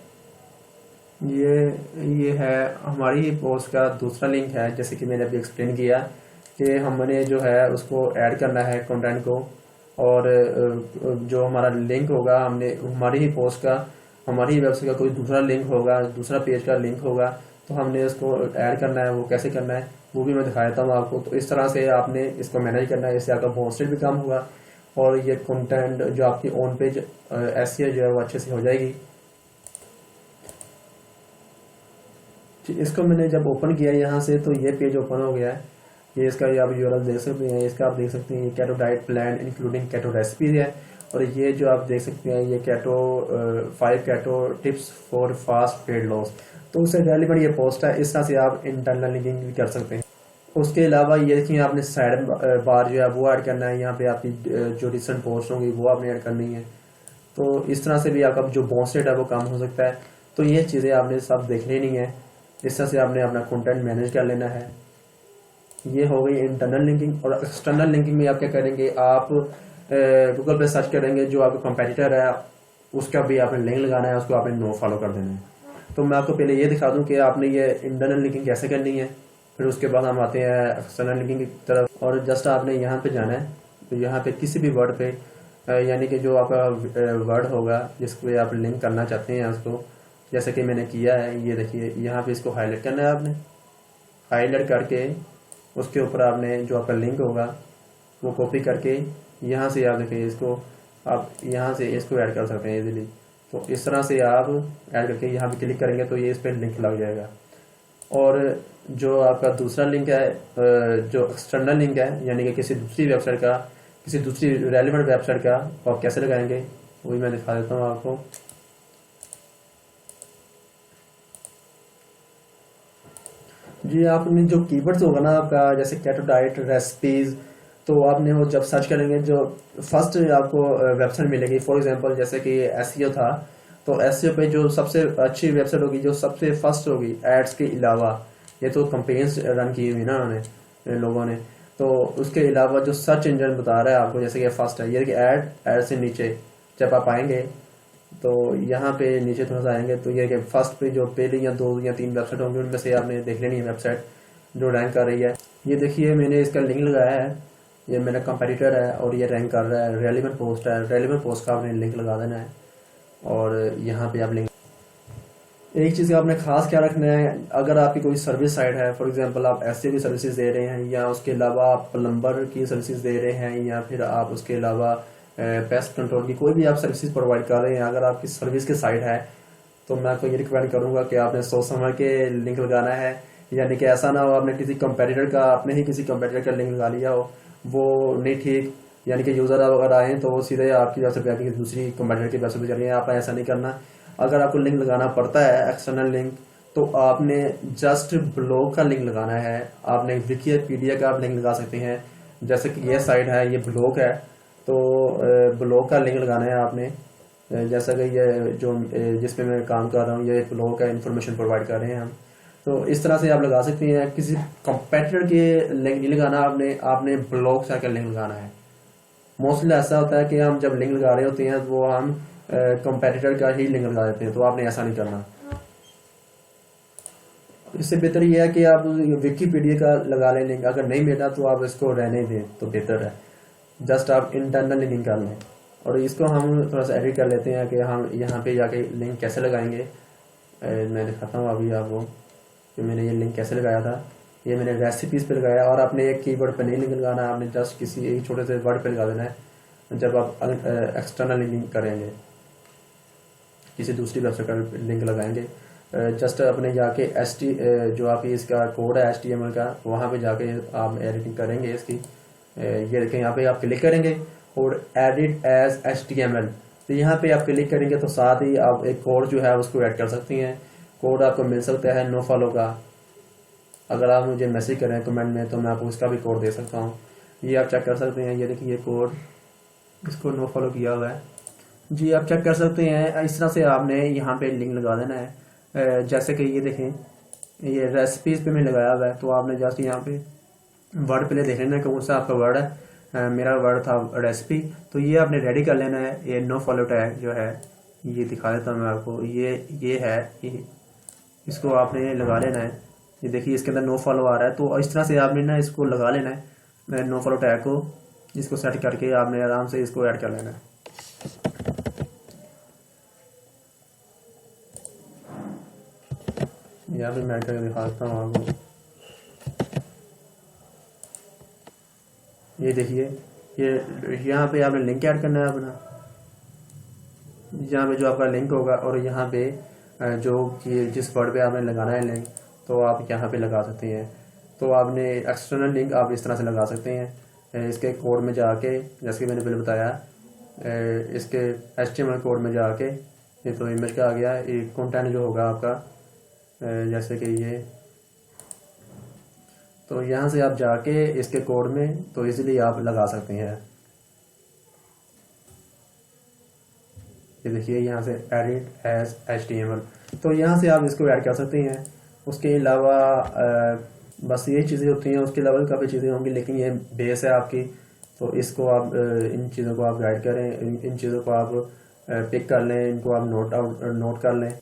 Speaker 1: ये है हमारी ही पोस्ट का दूसरा लिंक है। जैसे कि मैंने अभी एक्सप्लेन किया कि हमने जो है उसको ऐड करना है कंटेंट को, और जो हमारा लिंक होगा, हमने हमारी ही पोस्ट का, हमारी ही वेबसाइट का कोई दूसरा लिंक होगा, दूसरा पेज का लिंक होगा, तो हमने इसको ऐड करना है। वो कैसे करना है वो भी मैं दिखा देता हूँ आपको। तो इस तरह से आपने इसको मैनेज करना है, इससे आपका बाउंस रेट भी कम होगा और ये कंटेंट जो आपकी ऑन पेज एसईओ जो है वो अच्छे से हो जाएगी। इसको मैंने जब ओपन किया यहाँ से तो ये पेज ओपन हो गया है। ये इसका ये आप यूआरएल देख सकते हैं, इसका आप देख सकते हैं ये keto diet plan including keto recipes है। और ये जो आप देख सकते हैं ये keto 5 keto tips for fast weight loss. तो उससे रेलिवेंट ये पोस्ट है। इस तरह से आप इंटरनल लिंकिंग भी कर सकते हैं। उसके अलावा ये देखिए आपने साइड बार जो है वो ऐड करना है। यहाँ पे आपकी जो रिसेंट पोस्ट होंगी वो आपने ऐड करनी है। तो इस तरह से भी आपका जो बाउंस रेट है वो कम हो सकता है। तो ये चीज़ें आपने सब देख लेनी है। इस तरह से आपने अपना कंटेंट मैनेज कर लेना है। ये हो गई इंटरनल लिंकिंग। और एक्सटर्नल लिंकिंग में आप क्या करेंगे, आप गूगल पे सर्च करेंगे, जो आपका कंपेटिटर है उसका भी आपने लिंक लगाना है, उसको आपने नो फॉलो कर देना है। तो मैं आपको पहले ये दिखा दूं कि आपने ये इंटरनल लिंकिंग कैसे करनी है, फिर उसके बाद हम आते हैं एक्सटर्नल लिंकिंग की तरफ। और जस्ट आपने यहाँ पे जाना है, तो यहाँ पे किसी भी वर्ड पे यानी कि जो आपका वर्ड होगा जिस पे आप लिंक करना चाहते हैं उसको, जैसे कि मैंने किया है, ये देखिए यहाँ पे इसको हाईलाइट करना है। आपने हाईलाइट करके उसके ऊपर आपने जो आपका लिंक होगा वो कॉपी करके यहाँ से आप देखिए इसको आप यहाँ से इसको ऐड कर सकते हैं इजीली। तो इस तरह से आप ऐड करके यहाँ पे क्लिक करेंगे तो ये इस पर लिंक लग जाएगा। और जो आपका दूसरा लिंक है, जो एक्सटर्नल लिंक है, यानी कि किसी दूसरी वेबसाइट का, किसी दूसरी रेलिवेंट वेबसाइट का, तो आप कैसे लगाएंगे वो भी मैं दिखा देता हूँ आपको। जी आपने जो कीवर्ड्स होगा ना आपका, जैसे केटो डाइट रेसिपीज, तो आपने वो जब सर्च करेंगे जो फर्स्ट आपको वेबसाइट मिलेगी। फॉर एग्जांपल जैसे कि एसईओ था, तो एसईओ पे जो सबसे अच्छी वेबसाइट होगी, जो सबसे फर्स्ट होगी एड्स के अलावा, ये तो कंपेन्स रन की हुई ना उन्होंने लोगों ने, तो उसके अलावा जो सर्च इंजन बता रहा है आपको, जैसे कि फर्स्ट है ये कि ऐड से नीचे जब आप आएंगे तो यहाँ पे नीचे थोड़ा सा आएंगे तो ये कि फर्स्ट पे जो पहले या 2 या 3 वेबसाइट होंगी उनमें से आपने देख लेनी है वेबसाइट जो रैंक कर रही है। ये देखिए मैंने इसका लिंक लगाया है, ये मेरा कंपेटिटर है और ये रैंक कर रहा है। रेलिवेंट पोस्ट है, रेलिवेंट पोस्ट का आपने लिंक लगा देना है और यहाँ पे आप लिंक। एक चीज़ का आपने खास क्या रखना है, अगर आपकी कोई सर्विस साइट है, फॉर एग्जांपल आप ऐसे की सर्विसेज दे रहे हैं या उसके अलावा आप प्लम्बर की सर्विसेज दे रहे हैं या फिर आप उसके अलावा पेस्ट कंट्रोल की कोई भी आप सर्विसेज प्रोवाइड कर रहे हैं, अगर आपकी सर्विस की साइट है तो मैं आपको ये रिकमेंड करूंगा कि आपने सोच समझ के लिंक लगाना है। यानी कि ऐसा ना हो आपने किसी कंपेटिटर का, आपने ही किसी कंपेटिटर का लिंक लगा लिया हो, वो नहीं ठीक। यानी कि यूज़र अगर आए तो वो सीधे आपकी वेबसाइट पे आके दूसरी कंपेटिटर की वेबसाइट पे चले, आपने ऐसा नहीं करना। अगर आपको लिंक लगाना पड़ता है एक्सटर्नल लिंक तो आपने जस्ट ब्लॉग का लिंक लगाना है। आपने विकिपीडिया का आप लिंक लगा सकते हैं, जैसे कि ये साइट है, ये ब्लॉग है तो ब्लॉग का लिंक लगाना है आपने। जैसा कि ये जो जिसमें मैं काम कर रहा हूँ ये ब्लॉग का इन्फॉर्मेशन प्रोवाइड कर रहे हैं हम, तो इस तरह से आप लगा सकते हैं। किसी कंपेटिटर के लिंक नहीं लगाना आपने ब्लॉग का लिंक लगाना है। मोस्टली ऐसा होता है कि हम जब लिंक लगा रहे होते हैं वो हम कंपेटिटर का ही लिंक लगा देते हैं, तो आपने ऐसा नहीं करना। इससे बेहतर यह है कि आप विकिपीडिया का लगा लें लिंक, अगर नहीं मिला तो आप इसको रहने दें तो बेहतर है। जस्ट आप इंटरनल लिंक कर लें। और इसको हम थोड़ा सा एडिट कर लेते हैं कि हम यहाँ पे जाके लिंक कैसे लगाएंगे। मैं दिखाता हूँ अभी आपको कि मैंने ये लिंक कैसे लगाया था। ये मैंने रेसिपीज पे लगाया और आपने एक कीवर्ड पे नहीं लिंक लगाना है, आपने जस्ट किसी एक छोटे से वर्ड पे लगा देना है। जब आप एक्सटर्नल लिंक करेंगे, किसी दूसरी वेबसाइट का लिंक लगाएंगे, जस्ट अपने जाके जो आपकी इसका कोड है HTML का, वहाँ पे जाके आप एडिटिंग करेंगे इसकी। ये देखें यहाँ पे आप क्लिक करेंगे और एडिट एज HTML, तो यहाँ पे आप क्लिक करेंगे तो साथ ही आप एक कोड जो है उसको ऐड कर सकती हैं। कोड आपको मिल सकता है नो फॉलो का। अगर आप मुझे मैसेज करें कमेंट में तो मैं आपको इसका भी कोड दे सकता हूँ। ये आप चेक कर सकते हैं। ये देखिए ये कोड, इसको नो फॉलो किया हुआ है जी, आप चेक कर सकते हैं। इस तरह से आपने यहाँ पे लिंक लगा देना है। जैसे कि ये देखें ये रेसिपीज पे मैं लगाया हुआ है, तो आपने जस्ट यहाँ पे वर्ड पहले देख लेना है कौन सा आपका वर्ड है। मेरा वर्ड था रेसिपी, तो ये आपने रेडी कर लेना है। ये नो फॉलो टैग जो है ये दिखा देता हूँ मैं आपको, ये है इसको आपने लगा लेना है। ये देखिए इसके अंदर नो फॉलो आ रहा है, तो इस तरह से आपने ना इसको लगा लेना है नो फॉलो टैग को। इसको सेट करके आपने आराम से इसको ऐड कर लेना है। यहाँ पे मैं करके दिखाता हूँ आपको। ये देखिए ये यहाँ पे आपने लिंक ऐड करना है अपना, यहाँ पे जो आपका लिंक होगा, और यहाँ पे जो कि जिस वर्ड पे आपने लगाना है लिंक तो आप यहाँ पे लगा सकते हैं। तो आपने एक्सटर्नल लिंक आप इस तरह से लगा सकते हैं। इसके कोड में जाके, जैसे कि मैंने पहले बताया, इसके HTML कोड में जाके, ये तो इमेज का आ गया, ये कंटेंट जो होगा आपका जैसे कि ये, तो यहाँ से आप जाके इसके कोड में तो इजीली आप लगा सकते हैं। ये देखिए यहाँ से एडिट एज HTML, तो यहाँ से आप इसको ऐड कर सकते हैं। उसके अलावा बस यही चीज़ें होती हैं, उसके अलावा भी काफ़ी चीज़ें होंगी, लेकिन ये बेस है आपकी। तो इसको आप इन चीज़ों को आप गाइड करें, इन चीज़ों को आप पिक कर लें, इनको आप नोट कर लें।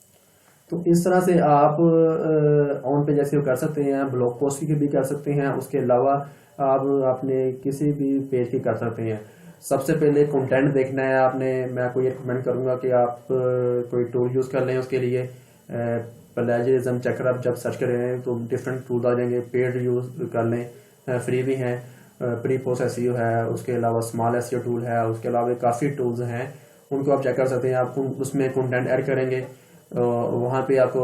Speaker 1: तो इस तरह से आप ऑन पे जैसे कर सकते हैं, ब्लॉग पोस्ट की भी कर सकते हैं। उसके अलावा आप अपने किसी भी पेज की कर सकते हैं। सबसे पहले कंटेंट देखना है आपने। मैं आपको ये रिकमेंड करूंगा कि आप कोई टूल यूज़ कर लें उसके लिए। प्लेजरिज्म चेकर आप जब सर्च करें तो डिफरेंट टूल आ जाएंगे। पेड यूज़ कर लें, फ्री भी हैं। प्री पोस्ट SEO है, उसके अलावा स्मॉल SEO टूल है, उसके अलावा काफ़ी टूल्स हैं, उनको आप चेक कर सकते हैं। आप उसमें कंटेंट ऐड करेंगे, वहाँ पे आपको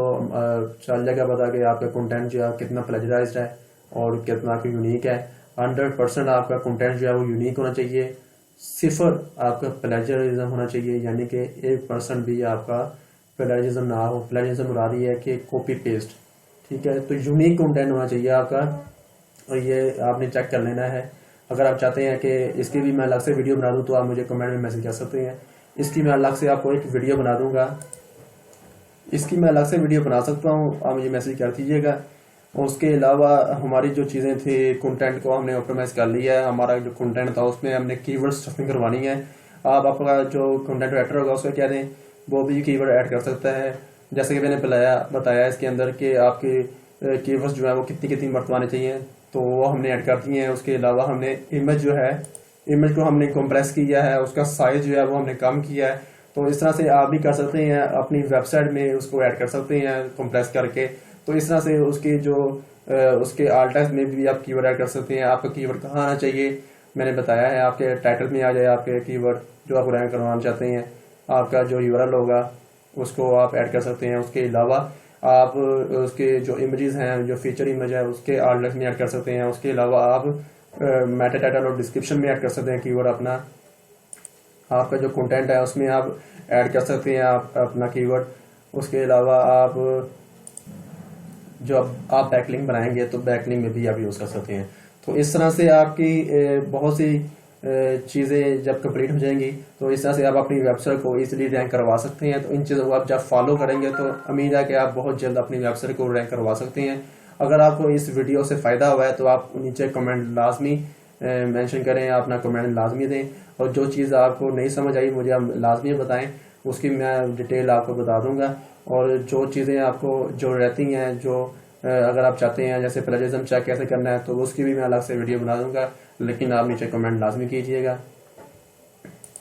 Speaker 1: चल जाएगा पता कि आपका कंटेंट जो है कितना प्लेजराइज्ड है और कितना आपका यूनिक है। 100% आपका कंटेंट जो है वो यूनिक होना चाहिए। 0 आपका प्लेजरिज्म होना चाहिए, यानी कि 1% भी आपका प्लेजरिज्म ना हो। प्लेजरिज्म मुरा रही है कि कॉपी पेस्ट, ठीक है। तो यूनिक कंटेंट होना चाहिए आपका, और ये आपने चेक कर लेना है। अगर आप चाहते हैं कि इसकी भी मैं अलग से वीडियो बना दूं तो आप मुझे कमेंट में मैसेज कर सकते हैं। इसकी मैं अलग से आपको एक वीडियो बना दूंगा, इसकी मैं अलग से वीडियो बना सकता हूँ, आप मुझे मैसेज कर दीजिएगा। उसके अलावा हमारी जो चीज़ें थी, कंटेंट को हमने ऑप्टिमाइज कर लिया है। हमारा जो कंटेंट था उसमें हमने कीवर्ड स्टफिंग करवानी है। आप आपका जो कंटेंट राइटर होगा उसको कह दें वो भी कीवर्ड ऐड कर सकता है। जैसे कि मैंने बताया इसके अंदर कि आपके कीवर्ड्स जो है वो कितनी कितनी मरतबाने चाहिए, तो वो हमने ऐड कर दिए हैं। उसके अलावा हमने इमेज जो है, इमेज को हमने कंप्रेस किया है, उसका साइज जो है वो हमने कम किया है। तो इस तरह से आप भी कर सकते हैं, अपनी वेबसाइट में उसको ऐड कर सकते हैं कंप्रेस करके। तो इस तरह से उसकी जो उसके आल्ट टेक्स्ट में भी आप कीवर्ड ऐड कर सकते हैं। आपका कीवर्ड कहाँ आना चाहिए मैंने बताया है, आपके टाइटल में आ जाए आपके कीवर्ड जो आप रैंक करवाना चाहते हैं। आपका जो यूआरएल होगा उसको आप ऐड कर सकते हैं। उसके अलावा आप उसके जो इमेजेस हैं, जो फीचर इमेज है उसके आल्ट टेक्स्ट में ऐड कर सकते हैं। उसके अलावा आप मेटा टाइटल और डिस्क्रिप्शन में ऐड कर सकते हैं कीवर्ड अपना। आपका जो कंटेंट है उसमें आप ऐड कर सकते हैं आप अपना कीवर्ड। उसके अलावा आप जो आप बैकलिंक बनाएंगे तो बैकलिंक में भी आप यूज़ कर सकते हैं। तो इस तरह से आपकी बहुत सी चीज़ें जब कंप्लीट हो जाएंगी तो इस तरह से आप अपनी वेबसाइट को इजीली रैंक करवा सकते हैं। तो इन चीज़ों को आप जब फॉलो करेंगे तो उम्मीद है कि आप बहुत जल्द अपनी वेबसाइट को रैंक करवा सकते हैं। अगर आपको इस वीडियो से फ़ायदा हुआ है तो आप नीचे कमेंट लाजमी मेंशन करें, अपना कमेंट लाजमी दें। और जो चीज़ आपको नहीं समझ आई मुझे आप लाजमी बताएं, उसकी मैं डिटेल आपको बता दूंगा। और जो चीज़ें आपको जो रहती हैं, जो अगर आप चाहते हैं जैसे प्लेजरिज्म चेक कैसे करना है तो उसकी भी मैं अलग से वीडियो बना दूंगा, लेकिन आप नीचे कमेंट लाजमी कीजिएगा।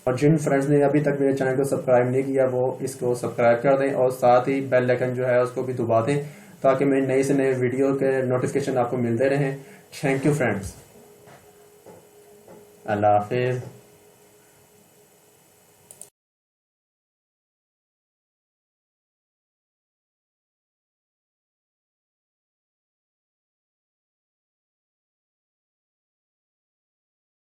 Speaker 1: और जिन फ्रेंड्स ने अभी तक मेरे चैनल को सब्सक्राइब नहीं किया वो इसको सब्सक्राइब कर दें और साथ ही बेल आइकन जो है उसको भी दबा दें ताकि मेरे नए से नए वीडियो के नोटिफिकेशन आपको मिलते रहें। थैंक यू फ्रेंड्स, अल्लाह हाफिज़।